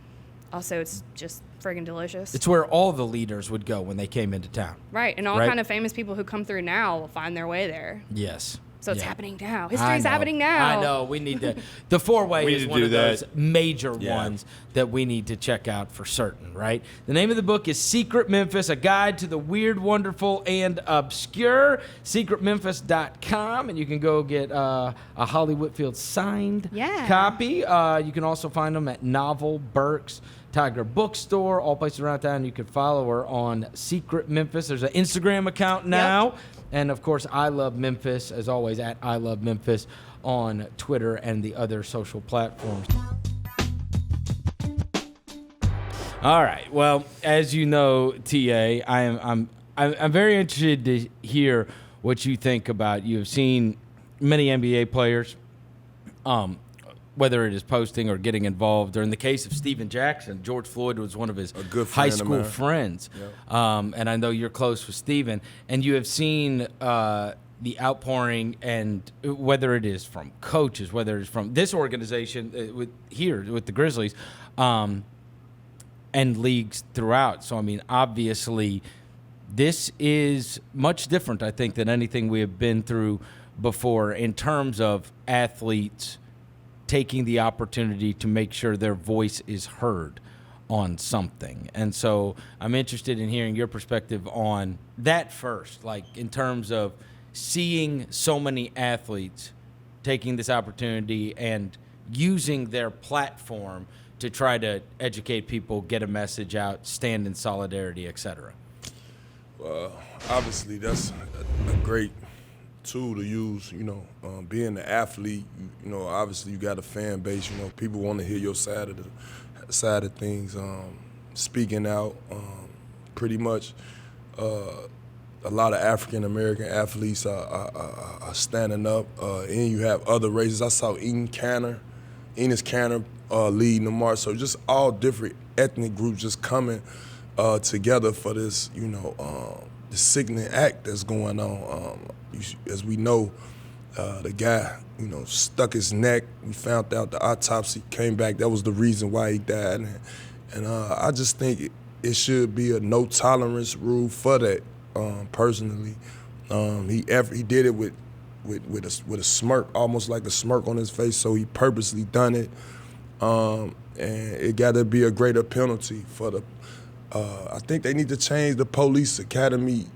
also it's just friggin' delicious. It's where all the leaders would go when they came into town. Right, and all kind of famous people who come through now will find their way there. Yes. So it's happening now. History's happening now. I know. We need to. The Four-Way is one of those major ones that we need to check out for certain, right? The name of the book is Secret Memphis, A Guide to the Weird, Wonderful, and Obscure. SecretMemphis.com, and you can go get a Holly Whitfield signed copy. You can also find them at Novel, Burke's, Tiger Bookstore, all places around town. You can follow her on Secret Memphis. There's an Instagram account now. Yep. And, of course, I Love Memphis, as always, at I Love Memphis on Twitter and the other social platforms. All right. Well, as you know, TA, I'm very interested to hear what you think about. You have seen many NBA players, whether it is posting or getting involved, or in the case of Stephen Jackson, George Floyd was one of his high school friends. Yep. And I know you're close with Stephen, and you have seen the outpouring, and whether it is from coaches, whether it's from this organization with the Grizzlies, and leagues throughout. So, I mean, obviously, this is much different, I think, than anything we have been through before in terms of athletes taking the opportunity to make sure their voice is heard on something. And so I'm interested in hearing your perspective on that first, like in terms of seeing so many athletes taking this opportunity and using their platform to try to educate people, get a message out, stand in solidarity, etc. Obviously, that's a great tool to use. You know, being an athlete, you know, obviously you got a fan base. You know, people want to hear your side of things. Speaking out, pretty much. A lot of African American athletes are standing up, and you have other races. I saw Enos Canner leading the march. So just all different ethnic groups just coming together for this, you know, the sickening act that's going on. As we know, the guy, you know, stuck his neck. We found out the autopsy came back. That was the reason why he died. And I just think it should be a no tolerance rule for that. Personally, he did it with a smirk, almost like a smirk on his face. So he purposely done it, and it got to be a greater penalty for the. I think they need to change the police academy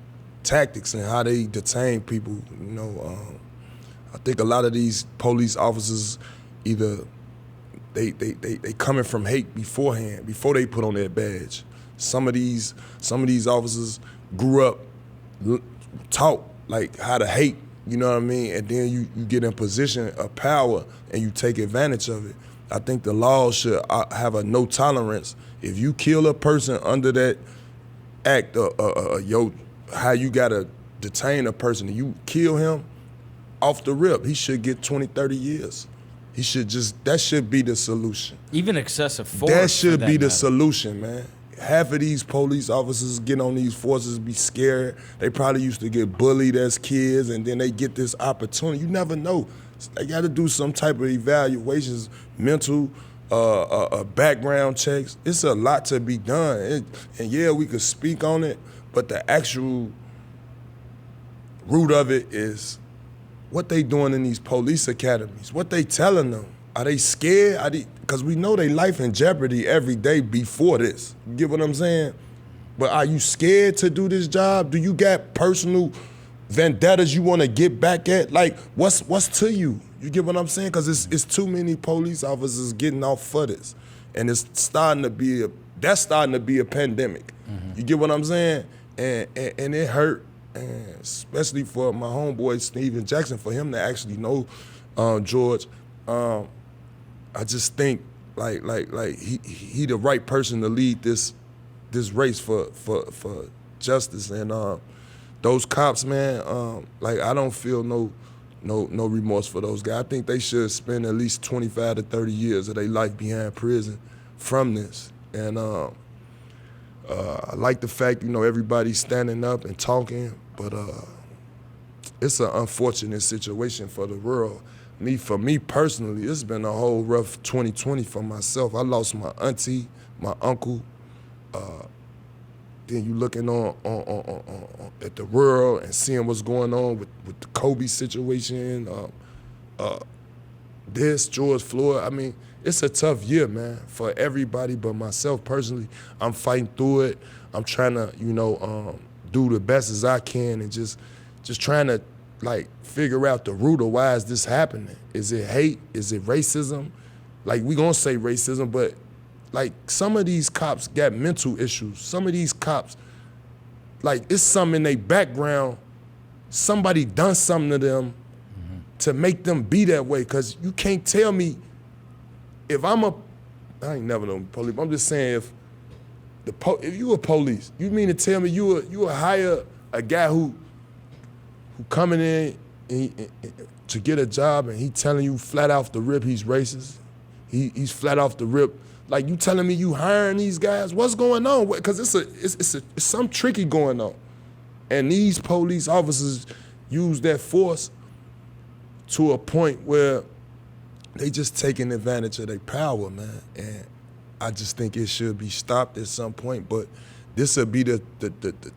tactics and how they detain people. You know, I think a lot of these police officers either they coming from hate beforehand, before they put on their badge. Some of these officers grew up taught like how to hate, you know what I mean? And then you get in position of power and you take advantage of it. I think the law should have a no tolerance. If you kill a person under that act, how you gotta detain a person, and you kill him off the rip, he should get 20, 30 years. That should be the solution. Even excessive force. That should be the solution, man. Half of these police officers get on these forces, be scared. They probably used to get bullied as kids, and then they get this opportunity. You never know. They got to do some type of evaluations, mental, background checks. It's a lot to be done. And yeah, we could speak on it, but the actual root of it is what they doing in these police academies, what they telling them. Are they scared? Because we know they life in jeopardy every day before this. You get what I'm saying? But are you scared to do this job? Do you got personal vendettas you want to get back at? Like, what's to you? You get what I'm saying? Because it's too many police officers getting off for this. And it's starting to be a pandemic. Mm-hmm. You get what I'm saying? And it hurt, and especially for my homeboy Steven Jackson, for him to actually know George. I just think like he the right person to lead this race for justice. And those cops, man, like I don't feel no remorse for those guys. I think they should spend at least 25 to 30 years of their life behind prison from this. And I like the fact, you know, everybody's standing up and talking, but it's an unfortunate situation for the world. For me personally, it's been a whole rough 2020 for myself. I lost my auntie, my uncle. Then you looking on at the world and seeing what's going on with the Kobe situation, George Floyd. I mean, it's a tough year, man, for everybody but myself personally. I'm fighting through it. I'm trying to, you know, do the best as I can and just trying to, like, figure out the root of why is this happening. Is it hate? Is it racism? Like, we gonna say racism, but like some of these cops got mental issues. Some of these cops, like it's something in their background. Somebody done something to them to make them be that way. Cause you can't tell me if I ain't never known police. I'm just saying if you a police, you mean to tell me you will hire a guy who coming in to get a job and he telling you flat off the rip he's racist. He's flat off the rip. Like, you telling me you hiring these guys? What's going on? Because it's some tricky going on. And these police officers use that force to a point where they just taking advantage of their power, man. And I just think it should be stopped at some point. But this will be the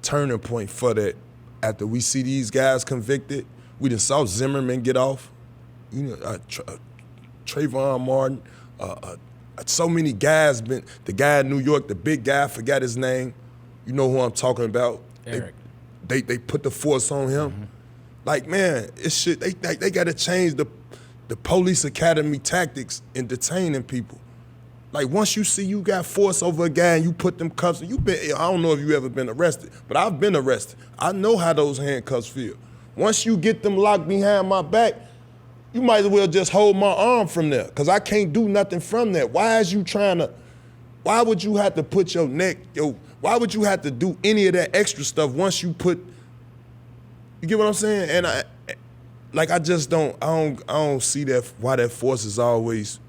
turning point for that. After we see these guys convicted, we done saw Zimmerman get off, you know, Trayvon Martin, so many guys been, the guy in New York, the big guy, I forgot his name, you know who I'm talking about. Eric. They put the force on him. Mm-hmm. Like, man, they gotta change the police academy tactics in detaining people. Like, once you see you got force over a guy and you put them cuffs, I don't know if you ever been arrested, but I've been arrested. I know how those handcuffs feel. Once you get them locked behind my back, you might as well just hold my arm from there, because I can't do nothing from that. Why would you have to put your neck, why would you have to do any of that extra stuff once you put, you get what I'm saying? And I don't see that, why that force is always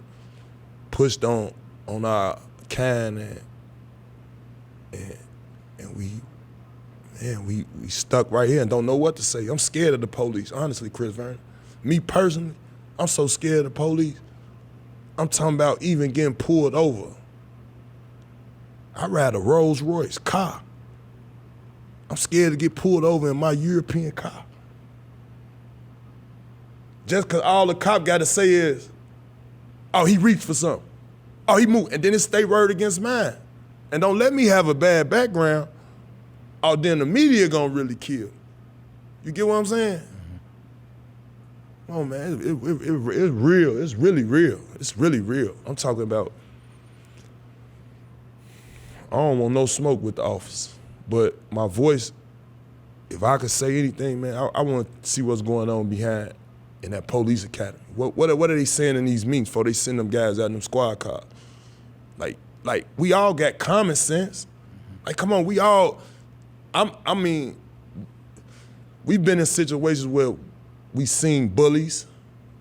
pushed on our kind, and we stuck right here and don't know what to say. I'm scared of the police, honestly, Chris Vernon. Me personally, I'm so scared of the police. I'm talking about even getting pulled over. I ride a Rolls Royce car. I'm scared to get pulled over in my European car. Just because all the cop got to say is, oh, he reached for something. Oh, he moved. And then it's state word against mine. And don't let me have a bad background. Oh, then the media gonna really kill. You get what I'm saying? Oh man, it's real. It's really real. It's really real. I'm talking about, I don't want no smoke with the officer, but my voice, if I could say anything, man, I want to see what's going on behind in that police academy. What are they saying in these meetings before they send them guys out in them squad cars? Like we all got common sense. Like, come on, we all, I mean, we've been in situations where we seen bullies.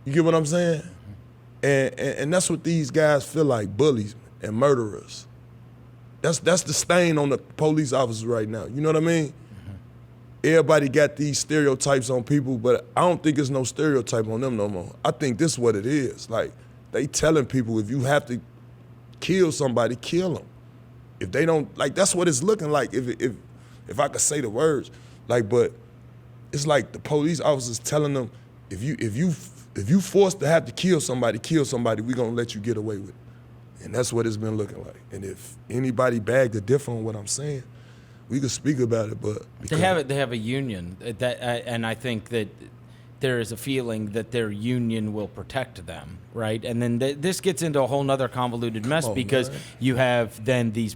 You get what I'm saying? And that's what these guys feel like, bullies and murderers. That's the stain on the police officers right now. You know what I mean? Everybody got these stereotypes on people, but I don't think there's no stereotype on them no more. I think this is what it is. Like, they telling people, if you have to kill somebody, kill them. If they don't, like, that's what it's looking like, if I could say the words. Like, but it's like the police officers telling them, if you forced to have to kill somebody, we gonna let you get away with it. And that's what it's been looking like. And if anybody bagged a different on what I'm saying, we could speak about it, but they have a union and I think that there is a feeling that their union will protect them, right? And then this gets into a whole nother convoluted mess because you have then these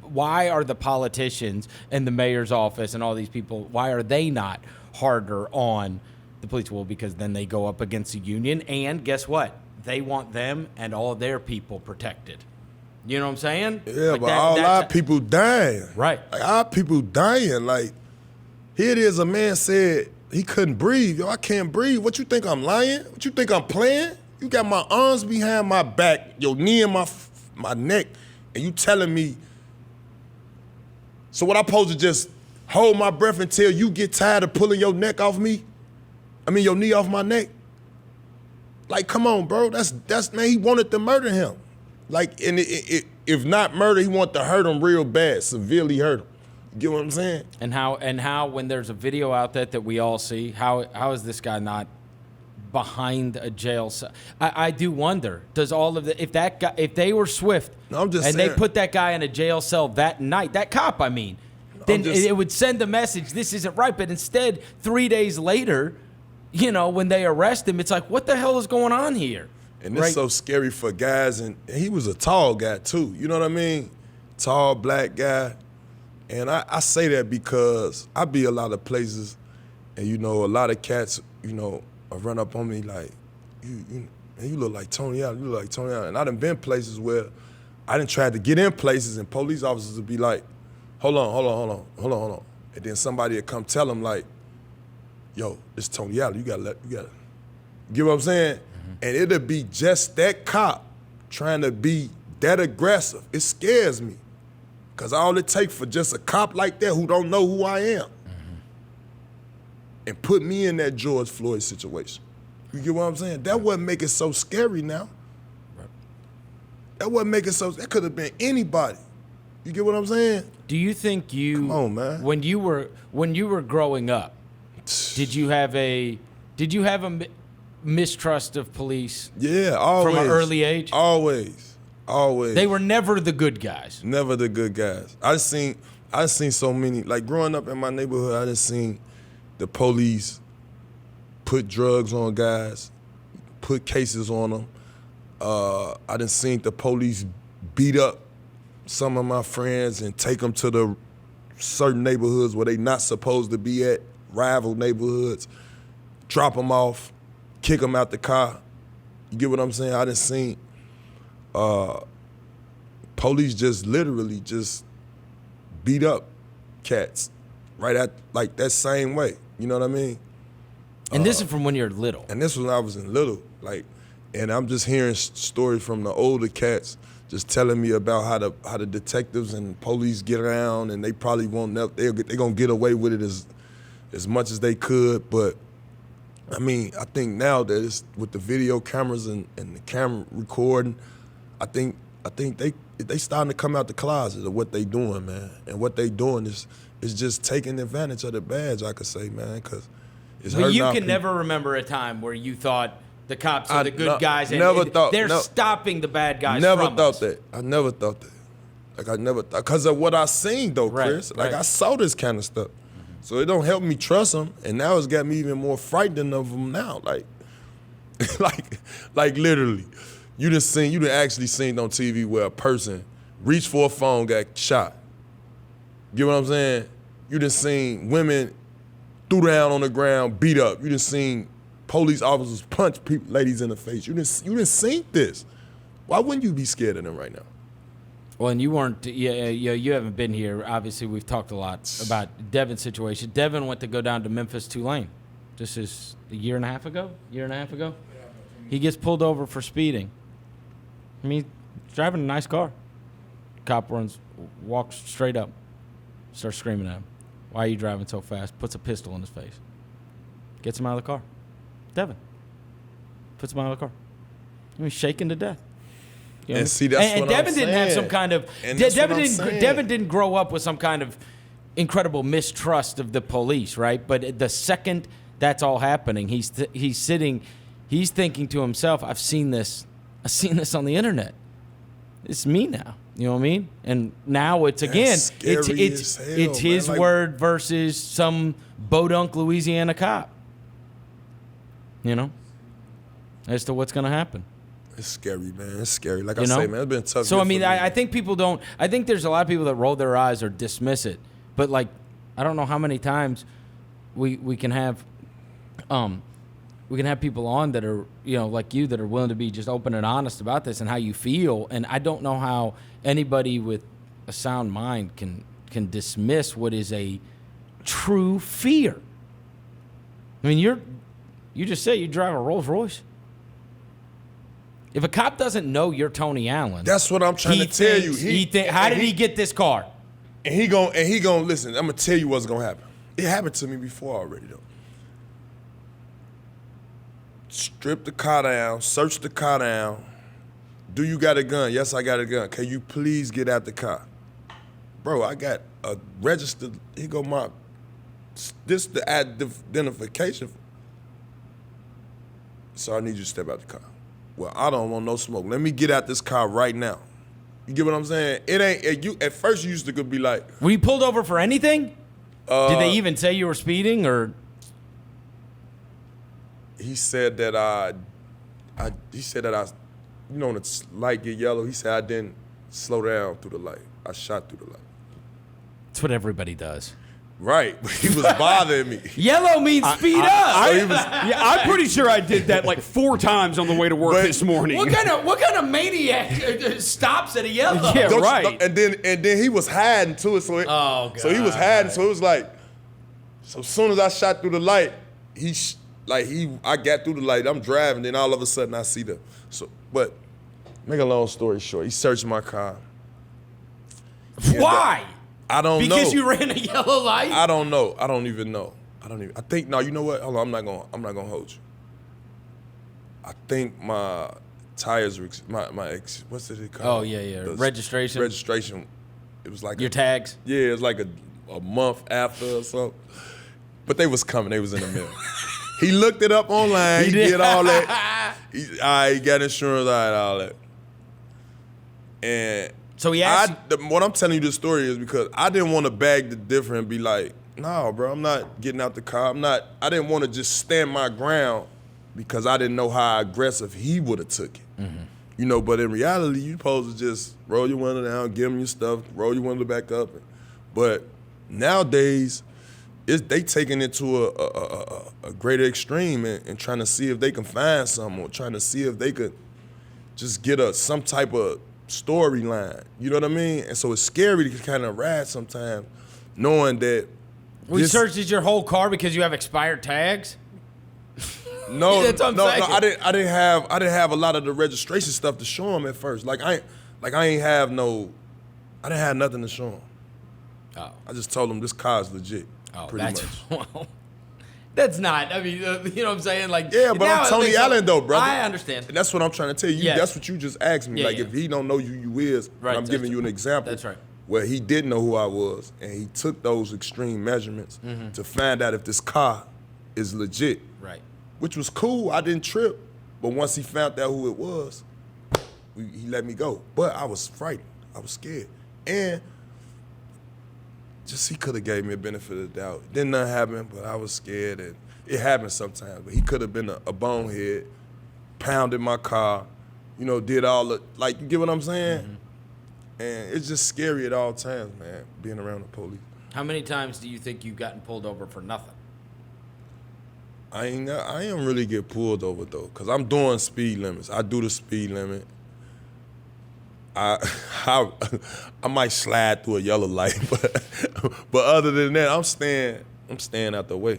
why are the politicians and the mayor's office and all these people, why are they not harder on the police? Well, because then they go up against the union, and guess what? They want them and all their people protected. You know what I'm saying? Yeah, like but our people dying. Right. Like, our people dying. Like, here it is, a man said he couldn't breathe. Yo, I can't breathe. What you think, I'm lying? What you think, I'm playing? You got my arms behind my back, your knee in my neck, and you telling me, so what, I supposed to just hold my breath until you get tired of pulling your neck off me? I mean, your knee off my neck? Like, come on, bro. That's man, he wanted to murder him. Like, and if not murder, he wanted to hurt him real bad, severely hurt him. You get what I'm saying? And how when there's a video out there that we all see, how is this guy not behind a jail cell? I do wonder, does all of if they were swift they put that guy in a jail cell that night, that cop, I mean, then it would send a message, this isn't right. But instead, 3 days later, you know, when they arrest him, it's like, what the hell is going on here? And it's so scary for guys, and he was a tall guy too, you know what I mean? Tall, black guy. And I say that because I be a lot of places, and, you know, a lot of cats, you know, run up on me like, you look like Tony Allen, you look like Tony Allen. And I done been places where I done tried to get in places, and police officers would be like, hold on. And then somebody would come tell them like, yo, it's Tony Allen, you gotta, get what I'm saying? And it'll be just that cop trying to be that aggressive. It scares me. Because all it takes for just a cop like that who don't know who I am and put me in that George Floyd situation. You get what I'm saying? That wouldn't make it so scary now. Right. That wouldn't make it so, that could have been anybody. You get what I'm saying? Do you think come on, man. When you were growing up, did you have a mistrust of police? Yeah, always. From an early age? Always. They were never the good guys. Never the good guys. I seen so many, like growing up in my neighborhood, I done seen the police put drugs on guys, put cases on them. I done seen the police beat up some of my friends and take them to the certain neighborhoods where they not supposed to be at, rival neighborhoods, drop them off, kick them out the car. You get what I'm saying? I done seen police just literally just beat up cats right at like that same way. You know what I mean? And this is from when you're little. And this was when I was in little, like, and I'm just hearing stories from the older cats just telling me about how the detectives and police get around, and they probably won't never, they're gonna get away with it as much as they could. But I mean, I think now that it's with the video cameras and the camera recording, I think they starting to come out the closet of what they doing, man. And what they doing is just taking advantage of the badge, I could say, man, because it's hurting. But you our can people. never remember a time where you thought the cops are the good no, guys and never thought- they're no. stopping the bad guys Never from thought us. that. I never thought that. Like, I never thought, because of what I seen, though, Right, Chris. Like, right. I saw this kind of stuff. So it don't help me trust them, and now it's got me even more frightened of them now. Like, like literally, you done actually seen on TV where a person reached for a phone, got shot. You know what I'm saying? You done seen women threw down on the ground, beat up. You done seen police officers punch ladies in the face. You done seen this. Why wouldn't you be scared of them right now? Well, and you weren't. You haven't been here. Obviously, we've talked a lot about Devin's situation. Devin went to go down to Memphis, Tulane. This is a year and a half ago. He gets pulled over for speeding. I mean, he's driving a nice car. Cop walks straight up, starts screaming at him. Why are you driving so fast? Puts a pistol in his face. Gets him out of the car. Devin puts him out of the car. He's shaken to death. You know? And see, that's and what Devin I'm didn't have saying. some kind of And that's what I'm Devin saying. didn't grow up with some kind of incredible mistrust of the police, right? But the second that's all happening, he's thinking to himself, I've seen this on the internet. It's me now. You know what I mean? And now it's again, scary as hell, it's his man. Like, word versus some Bodunk, Louisiana cop. You know, as to what's going to happen. It's scary, man. It's scary. Like You I know? say, man, it's been a tough. So year I mean, for me. I think people don't. I think there's a lot of people that roll their eyes or dismiss it. But like, I don't know how many times we can have people on that are, you know, like you, that are willing to be just open and honest about this and how you feel. And I don't know how anybody with a sound mind can dismiss what is a true fear. I mean, you just said you drive a Rolls Royce. If a cop doesn't know you're Tony Allen, That's what I'm trying to tell you. How did he get this car? And he gon' listen. I'm gonna tell you what's gonna happen. It happened to me before already though. Strip the car down, search the car down. Do you got a gun? Yes, I got a gun. Can you please get out the car? Bro, I got a registered, here go my, this the identification. So I need you to step out the car. Well, I don't want no smoke. Let me get out this car right now. You get what I'm saying? It ain't, you. At first you used to be like, Were you pulled over for anything? Did they even say you were speeding or? he said that I, you know, when the light get yellow, he said I didn't slow down through the light. I shot through the light. That's what everybody does. Right, but he was bothering me. Yellow means speed up. I'm pretty sure I did that like 4 times on the way to work But- this morning. What kind of maniac stops at a yellow? Yeah, Don't you- right. And then he was hiding to it, so it, Oh, so he was God. hiding, so it was like, so as soon as I shot through the light, I got through the light. I'm driving, then all of a sudden I see but make a long story short, he searched my car. Why? I don't know. Because you ran a yellow light? I don't know. I don't even know. I think, no, you know what? Hold on, I'm not gonna hold you. I think my tires were, my ex, what's it called? Oh, yeah. The Registration? Registration. It was like Your tags? Yeah, it was like a month after or something. But they was coming. They was in the middle. He looked it up online. He did all that. He got insurance, all that. And So he asked what I'm telling you this story is because I didn't want to bag the difference and be like, no, bro, I'm not getting out the car. I didn't want to just stand my ground because I didn't know how aggressive he would have took it. Mm-hmm. You know, but in reality, you supposed to just roll your window down, give him your stuff, roll your window back up. But nowadays, they taking it to a greater extreme and trying to see if they can find something or trying to see if they could just get some type of storyline. You know what I mean? And so it's scary to kind of ride sometimes, knowing that. We searched your whole car because you have expired tags. No, That's what I'm saying. I didn't have a lot of the registration stuff to show them at first. I didn't have nothing to show them. Oh. I just told them this car is legit. Oh, pretty much. Well, that's not. I mean, you know what I'm saying? Like, Yeah, but now I'm Tony Allen though, brother. I understand. And that's what I'm trying to tell you. Yes. That's what you just asked me. Yeah, like yeah. if he don't know you is, Right, I'm giving you an example. That's right. Where he didn't know who I was, and he took those extreme measurements Mm-hmm. to find out if this car is legit. Right. Which was cool. I didn't trip. But once he found out who it was, he let me go. But I was frightened. I was scared. And just he could have gave me a benefit of the doubt. Didn't nothing happen, but I was scared. And it happens sometimes. But he could have been a bonehead, pounded my car, did all the, like, you get what I'm saying? Mm-hmm. And it's just scary at all times, man, being around the police. How many times do you think you've gotten pulled over for nothing? I ain't really get pulled over though, cause I'm doing speed limits. I do the speed limit. I might slide through a yellow light, but other than that, I'm staying out the way.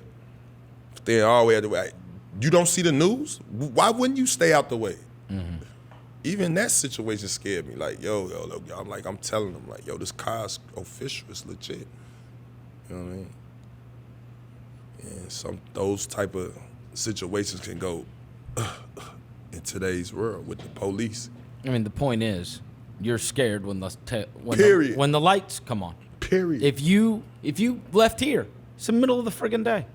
Staying all the way out the way. You don't see the news? Why wouldn't you stay out the way? Mm-hmm. Even that situation scared me. Like, yo, I'm telling them, like, yo, this car's official, it's legit. You know what I mean? And those type of situations can go in today's world with the police. I mean, the point is, you're scared when Period. when the lights come on. Period. If you left here, it's the middle of the friggin' day.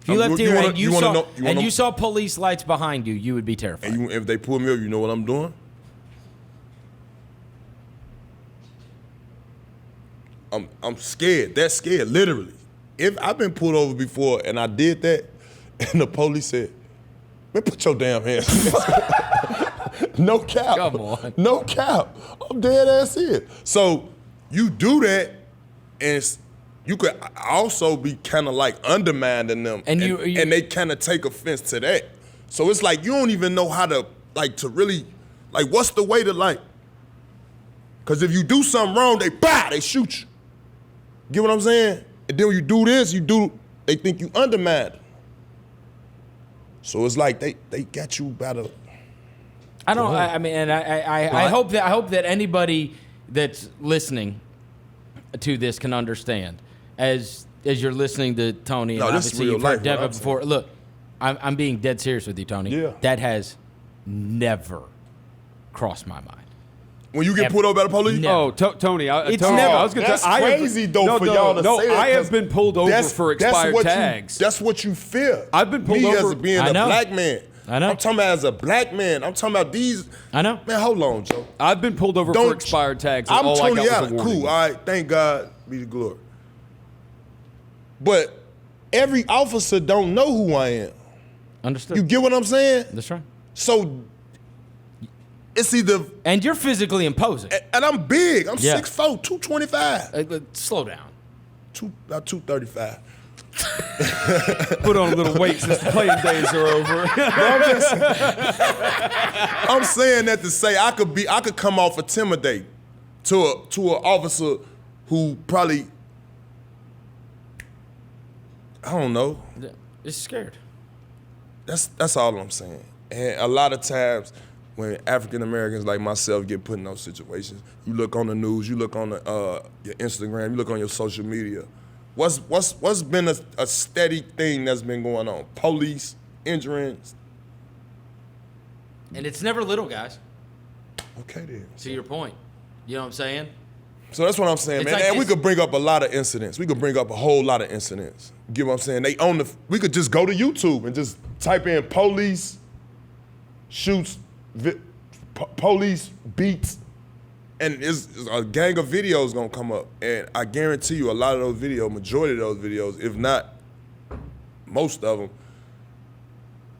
If you left you here wanna- and you wanna know- you saw police lights behind you, you would be terrified. And if they pull me over, you know what I'm doing? I'm scared. That's scared, literally. If I've been pulled over before and I did that, and the police said, "Man, put your damn hands." No cap. Come on. No cap. I'm dead ass here. So you do that, and you could also be kind of like undermining them, And and they kind of take offense to that. So it's like you don't even know how to really what's the way to because if you do something wrong, they shoot you. Get what I'm saying? And then when you do this, they think you undermined. So it's like they got you by the. I don't. I mean, and I hope that anybody that's listening to this can understand as you're listening to Tony. No, and this is obviously real you've heard life, Devin what I'm before. saying. Look, I'm being dead serious with you, Tony. Yeah. That has never crossed my mind. When you get Ever. pulled over by the police? Never. Oh, Tony, It's Tony, never- I was gonna That's say, crazy though for y'all to no, say that. I have 'cause been pulled over for expired what tags. That's what you fear. I've been pulled Me over- as being I a know. black man. I know. I'm talking about as a black man. I'm talking about these. I know. Man, hold on, Joe. I've been pulled over for expired tags. And I'm all Tony I got Allen. was a warning. Cool. All right. Thank God be the glory. But every officer don't know who I am. Understood. You get what I'm saying? That's right. So it's either, And you're physically imposing. and I'm big. I'm Yeah. 6'4", 225. Slow down. About 235. Put on a little weight since the playing days are over. I'm saying that to say I could come off intimidating to an officer who probably, I don't know. It's scared. That's all I'm saying. And a lot of times when African Americans like myself get put in those situations, you look on the news, you look on your Instagram, you look on your social media. What's been a steady thing that's been going on? Police injuring. And it's never little, guys, Okay then. to your point. You know what I'm saying? So that's what I'm saying, It's man. like And we this- could bring up a lot of incidents. We could bring up a whole lot of incidents. You get what I'm saying? We could just go to YouTube and just type in police shoots, police beats, and it's a gang of videos gonna come up. And I guarantee you, a lot of those videos, majority of those videos, if not most of them,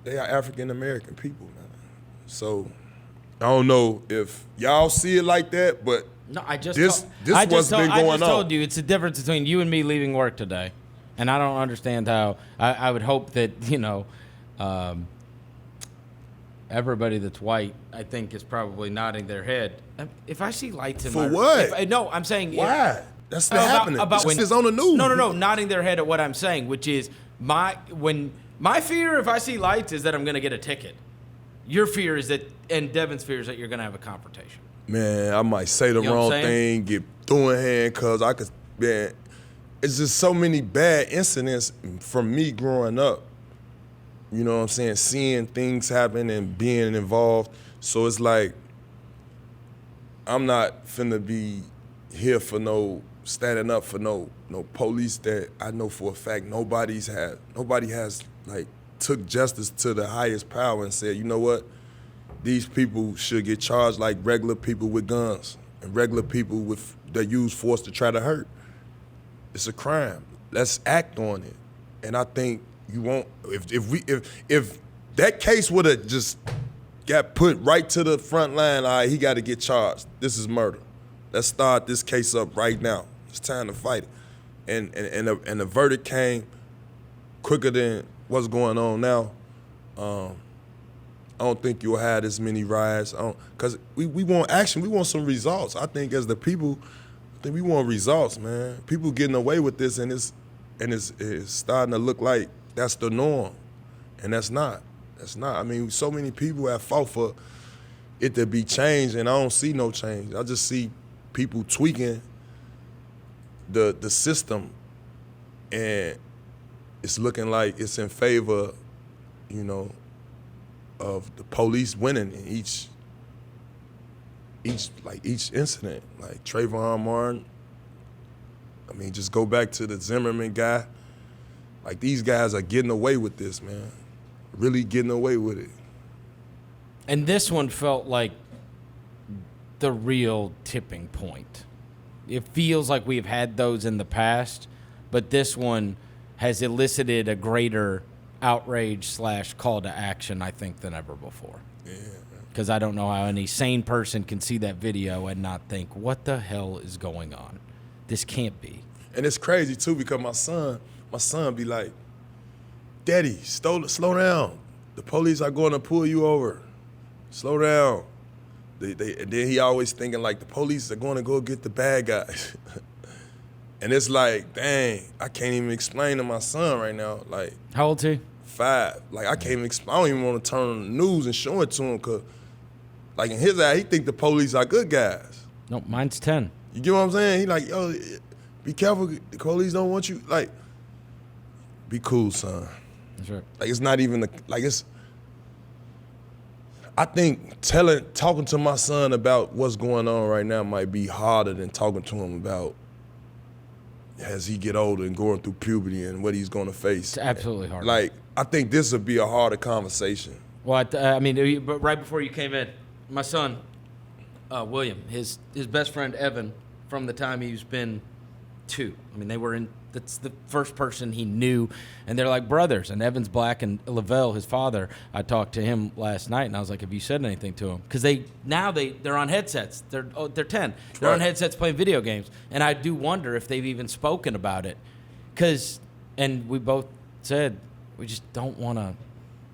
they are African American people, man. So I don't know if y'all see it like that, but No, I just This I just what's been I going just on. told you it's the difference between you and me leaving work today And I don't understand how. I would hope that everybody that's white, I think, is probably nodding their head. If I see lights in For my what? No, I'm saying Why? That's not happening. It's on the news. No, nodding their head at what I'm saying, which is my fear if I see lights is that I'm going to get a ticket. Your fear is that, and Devin's fear is that you're going to have a confrontation. Man, I might say the wrong thing, get thrown hand, cause I could. Man, it's just so many bad incidents from me growing up. You know what I'm saying? Seeing things happen and being involved. So it's like, I'm not finna be here for standing up for no police that I know for a fact nobody has like took justice to the highest power and said, you know what? These people should get charged like regular people with guns and regular people that use force to try to hurt. It's a crime. Let's act on it. And I think you won't. If that case would have just got put right to the front line, all right, he got to get charged. This is murder. Let's start this case up right now. It's time to fight it. And the verdict came quicker than what's going on now. I don't think you'll have this many riots. Because we want action. We want some results. I think as the people, we want results, man. People getting away with this, and it's starting to look like that's the norm, and that's not. That's not. I mean, so many people have fought for it to be changed, and I don't see no change. I just see people tweaking the system, and it's looking like it's in favor, of the police winning in each incident. Like Trayvon Martin, I mean, just go back to the Zimmerman guy. Like, these guys are getting away with this, man. Really getting away with it. And this one felt like the real tipping point. It feels like we've had those in the past, but this one has elicited a greater outrage / call to action, I think, than ever before. Yeah. Because I don't know how any sane person can see that video and not think, what the hell is going on? This can't be. And it's crazy, too, because my son be like, Daddy, slow down. The police are going to pull you over. Slow down. And then he always thinking, like, the police are going to go get the bad guys. And it's like, dang, I can't even explain to my son right now. Like, how old is he? 5. Like, I can't even explain. I don't even want to turn on the news and show it to him, because, like, in his eye, he think the police are good guys. No, mine's 10. You get what I'm saying? He like, yo, be careful. The police don't want you. Like, be cool, son. That's right. Like, it's not even I think talking to my son about what's going on right now might be harder than talking to him about as he get older and going through puberty and what he's going to face. It's absolutely hard. Like, I think this would be a harder conversation. Well, I mean, but right before you came in, my son, William, his best friend Evan, from the time he's been 2. I mean, that's the first person he knew, and they're like brothers. And Evan's black, and Lavelle, his father, I talked to him last night, and I was like, have you said anything to him? Because they're on headsets. They're 10. They're right. on headsets playing video games. And I do wonder if they've even spoken about it. And we both said, we just don't want to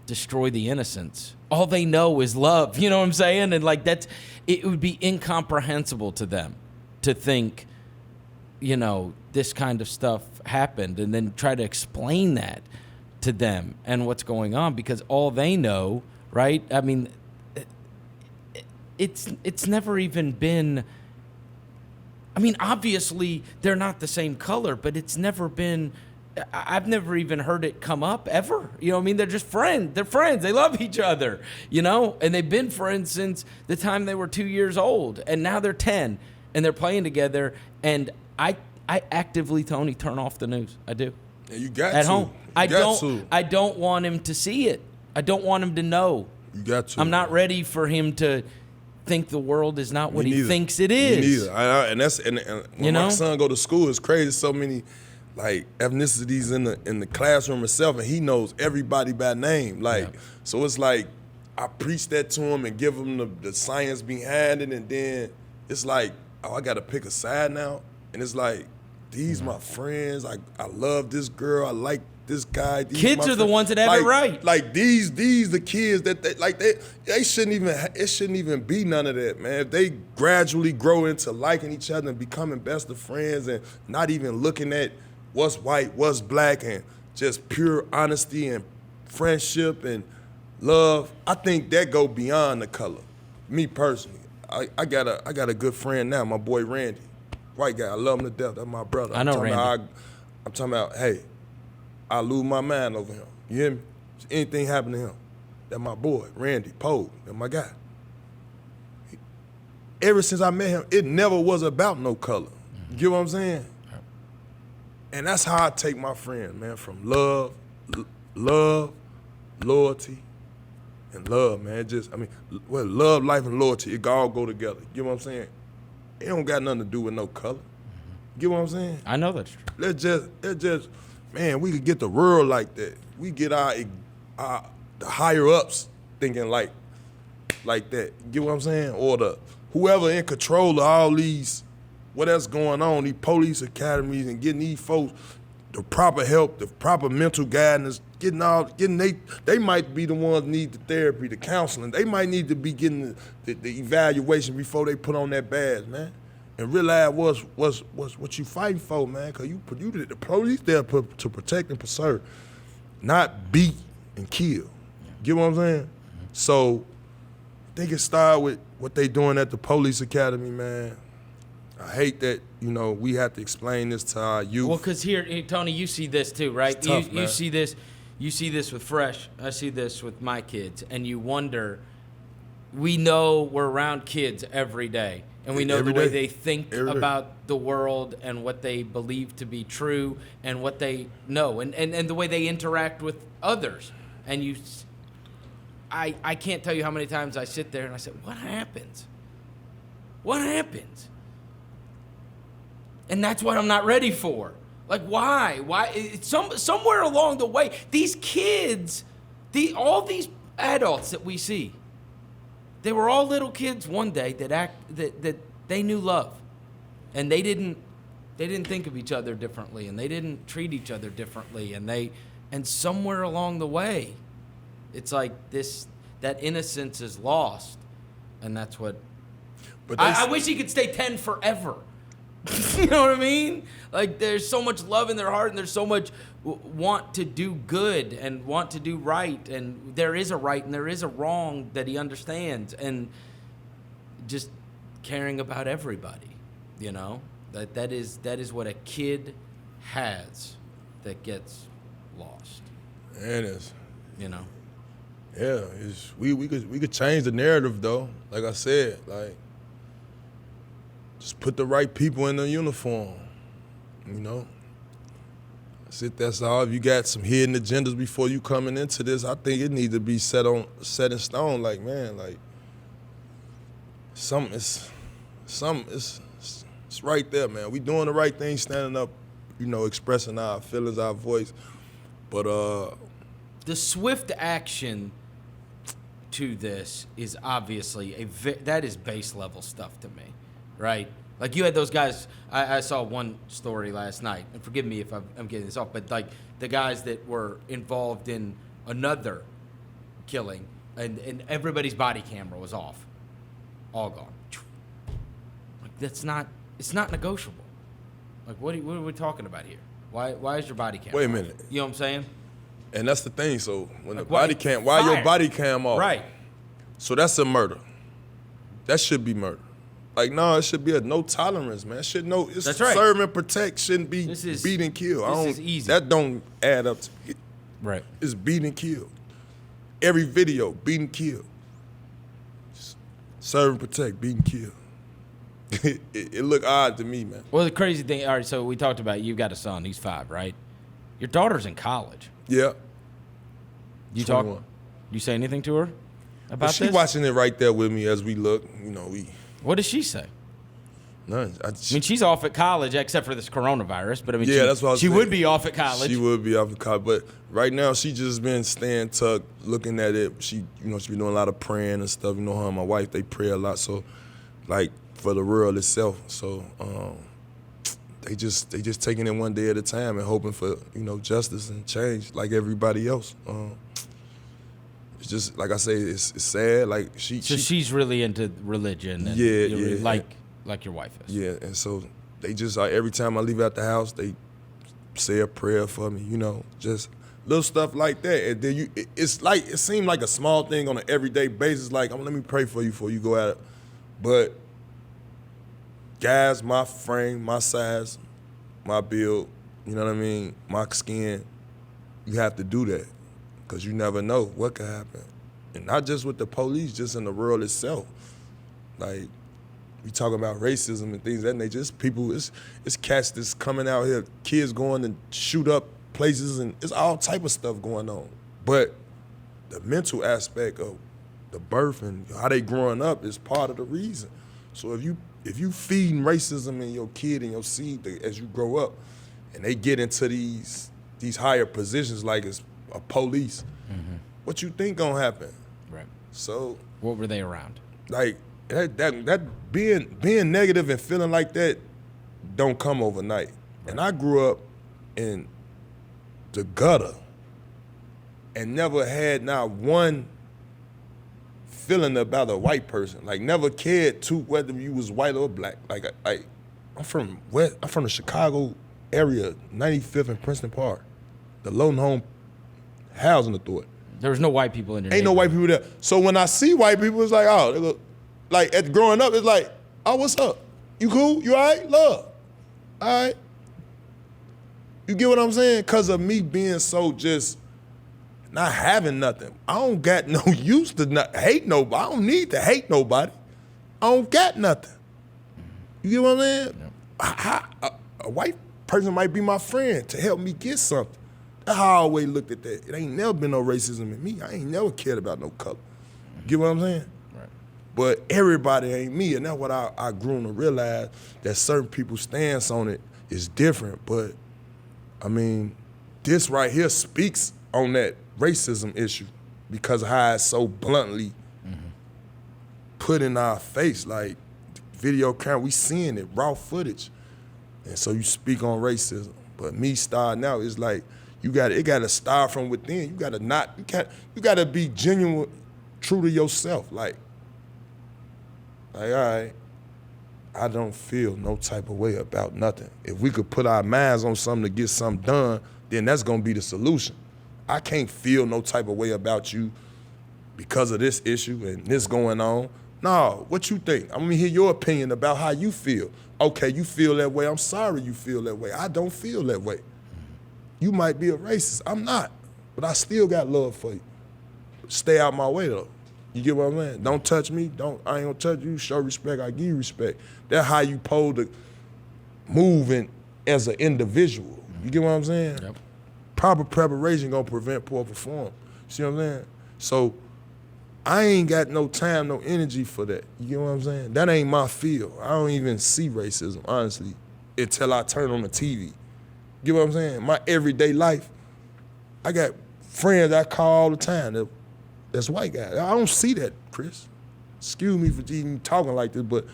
destroy the innocence. All they know is love. You know what I'm saying? And like, it would be incomprehensible to them to think, this kind of stuff happened, and then try to explain that to them and what's going on, because all they know, right? I mean, it's never even been, I mean, obviously they're not the same color, but it's never been, I've never even heard it come up ever. You know what I mean? They're just friends. They're friends. They love each other, and they've been friends since the time they were 2 years old, and now they're 10 and they're playing together. And I actively, Tony, turn off the news. I do. Yeah, you got at to. home. You I don't want him to see it. I don't want him to know. You got to. I'm not ready for him to think the world is not what Me he neither. thinks it is. Me neither. And when my son go to school, it's crazy. So many like ethnicities in the classroom itself, and he knows everybody by name. Like, so it's like I preach that to him and give him the science behind it, and then it's like, oh, I got to pick a side now, and it's like, these my friends. I love this girl. I like this guy. These Kids my are the friends. ones that have it right. Like these the kids that they shouldn't even it shouldn't even be none of that, man. If they gradually grow into liking each other and becoming best of friends and not even looking at what's white, what's black, and just pure honesty and friendship and love, I think that go beyond the color. Me personally, I got a good friend now, my boy Randy, white guy. I love him to death. That's my brother. I know Randy. I'm talking about, hey, I lose my mind over him. You hear me? If anything happen to him, that's my boy, Randy Poe. That's my guy. Ever since I met him, it never was about no color. You get what I'm saying? And that's how I take my friend, man, from love, loyalty, and love, man. Love, life, and loyalty, it all go together. You know what I'm saying? It don't got nothing to do with no color. You get what I'm saying? I know that's true. Let's just, man, we could get the world like that. We get the higher ups thinking like that. You get what I'm saying? Or the whoever in control of all these, what else going on, these police academies and getting these folks the proper help, the proper mental guidance, they might be the ones that need the therapy, the counseling. They might need to be getting the evaluation before they put on that badge, man. And realize what's what you fighting for, man, because you the police there to protect and preserve, not beat and kill. Get what I'm saying? So I think it started with what they doing at the police academy, man. I hate that, we have to explain this to our youth. Well, because here, Tony, you see this too, right? It's tough, you see this. You see this with Fresh. I see this with my kids, and you wonder. We know we're around kids every day, and we know the way they think about the world and what they believe to be true and what they know, and the way they interact with others. And I can't tell you how many times I sit there and I say, "What happens? What happens?" And that's what I'm not ready for. Like, why? Why? It's somewhere along the way, these kids, all these adults that we see, they were all little kids one day that they knew love, and they didn't think of each other differently, and they didn't treat each other differently, and somewhere along the way, it's like that innocence is lost, and that's what. But I wish he could stay 10 forever. You know what I mean? Like, there's so much love in their heart, and there's so much want to do good and want to do right, and there is a right and there is a wrong that he understands, and just caring about everybody. That is what a kid has that gets lost. It is. Yeah, we could change the narrative though. Like I said, just put the right people in the uniform, That's all. If you got some hidden agendas before you coming into this, I think it needs to be set in stone. Like, man, it's right there, man. We doing the right thing, standing up, expressing our feelings, our voice. But the swift action to this is obviously that is base level stuff to me. Right? Like, you had those guys. I saw one story last night, and forgive me if I'm getting this off, but like the guys that were involved in another killing, and everybody's body camera was off, all gone. Like, it's not negotiable. Like, what are we talking about here? Why is your body cam? Wait a off? minute. You know what I'm saying? And that's the thing. So when like, the body cam, why your body cam off? Right. So that's a murder. That should be murder. Like, no, it should be a no tolerance, man. That's right. Serve and protect shouldn't be beat and kill. This is easy. That don't add up to it. Right. It's beat and kill. Every video, beat and kill. Serve and protect, beat and kill. It look odd to me, man. Well, the crazy thing, all right, so we talked about you've got a son, he's 5, right? Your daughter's in college. Yeah. You 21. You say anything to her about She this? watching it right there with me as we look. What does she say? None. I mean, she's off at college except for this coronavirus, but I mean, that's what I was she saying. would be off at college. She would be off at college, but right now she just been staying tucked, looking at it. She been doing a lot of praying and stuff. Her and my wife, they pray a lot. So, like, for the world itself. So, they just taking it one day at a time and hoping for, you know, justice and change like everybody else. It's just like I say, it's sad. Like she's really into religion. And yeah. Like your wife is. Yeah, and so they just every time I leave out the house, they say a prayer for me. You know, just little stuff like that. And then it seemed like a small thing on an everyday basis. Like, let me pray for you before you go out. But guys, my frame, my size, my build, you know what I mean, my skin, you have to do that because you never know what could happen. And not just with the police, just in the world itself. Like, we talking about racism and things that nature. It's people, it's cats that's coming out here, kids going to shoot up places, and it's all type of stuff going on. But the mental aspect of the birth and how they growing up is part of the reason. So if you feeding racism in your kid and your seed as you grow up, and they get into these higher positions like it's a police, what you think gonna happen? Right. So what were they around? Like that being negative and feeling like that don't come overnight. Right. And I grew up in the gutter and never had not one feeling about a white person. Like, never cared to whether you was white or black. Like I'm from the Chicago area, 95th and Princeton Park, the Lone Home Housing Authority. There was no white people in there. Ain't no white people there. So when I see white people, it's like, oh, they look, like at growing up, it's like, oh, what's up? You cool? You all right? Love. All right. You get what I'm saying? Because of me being so just not having nothing. I don't got no use to not hate nobody. I don't need to hate nobody. I don't got nothing. You get what I'm saying? Yep. A white person might be my friend to help me get something. That's how I always looked at that. It ain't never been no racism in me. I ain't never cared about no color. You get what I'm saying? Right. But everybody ain't me, and that's what I grew to realize, that certain people's stance on it is different. But, I mean, this right here speaks on that racism issue because of how it's so bluntly put in our face. Like, video camera, we seeing it, raw footage. And so you speak on racism. But me starting out, it's like, it gotta start from within. You gotta be genuine, true to yourself. Like, all right, I don't feel no type of way about nothing. If we could put our minds on something to get something done, then that's gonna be the solution. I can't feel no type of way about you because of this issue and this going on. No, what you think? I'm gonna hear your opinion about how you feel. Okay, you feel that way. I'm sorry you feel that way. I don't feel that way. You might be a racist. I'm not, but I still got love for you. Stay out my way though. You get what I'm saying? Don't touch me. I ain't gonna touch you. Show respect. I give you respect. That's how you supposed to move as an individual. You get what I'm saying? Yep. Proper preparation gonna prevent poor performance. See what I'm saying? So I ain't got no time, no energy for that. You get what I'm saying? That ain't my field. I don't even see racism, honestly, until I turn on the TV. You get what I'm saying? My everyday life, I got friends I call all the time that's white guys. I don't see that, Chris. Excuse me for even talking like this, but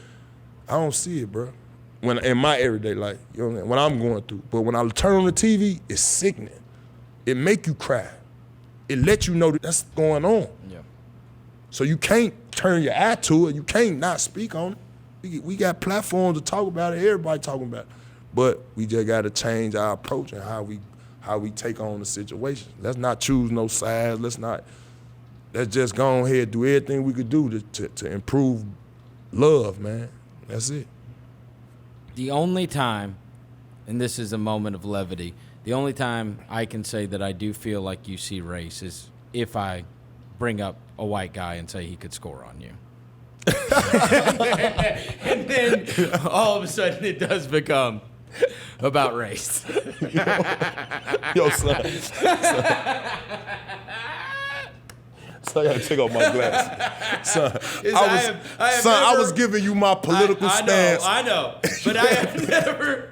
I don't see it, bro. When in my everyday life, you know what I'm saying? When I'm going through. But when I turn on the TV, it's sickening. It make you cry. It let you know that that's going on. Yeah. So you can't turn your eye to it. You can't not speak on it. We got platforms to talk about it. Everybody talking about it. But we just got to change our approach and how we take on the situation. Let's not choose no sides. Let's just go ahead and do everything we could do to improve love, man. That's it. The only time, and this is a moment of levity, the only time I can say that I do feel like you see race is if I bring up a white guy and say he could score on you. And then all of a sudden it does become about race. Yo, son. So I gotta take off my glasses. Son, I was giving you my political stance. I know. But I have never,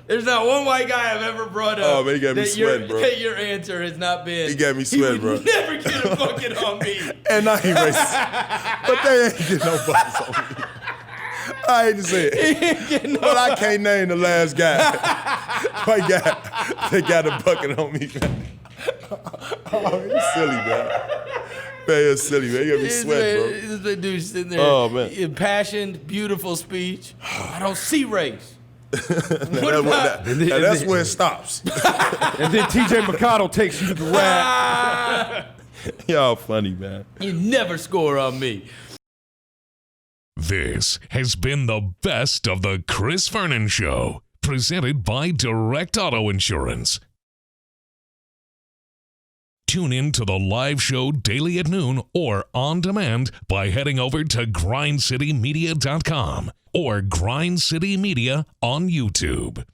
there's not one white guy I've ever brought up. Oh, man, he got me sweating, bro. That your answer has not been. He got me sweating, bro. Never get a bucket on me. And I ain't racist. But they ain't getting no buckets on me. I hate to say it, but I can't name the last guy. They got a bucket on me, man. Oh, he's silly, man. Man, you're silly, man. You got me sweat, bro. This dude sitting there, impassioned, beautiful speech. I don't see race. That's where it stops. And then TJ McConnell takes you to the rack. Y'all funny, man. You never score on me. This has been the best of the Chris Vernon Show, presented by Direct Auto Insurance. Tune in to the live show daily at noon or on demand by heading over to grindcitymedia.com or Grind City Media on YouTube.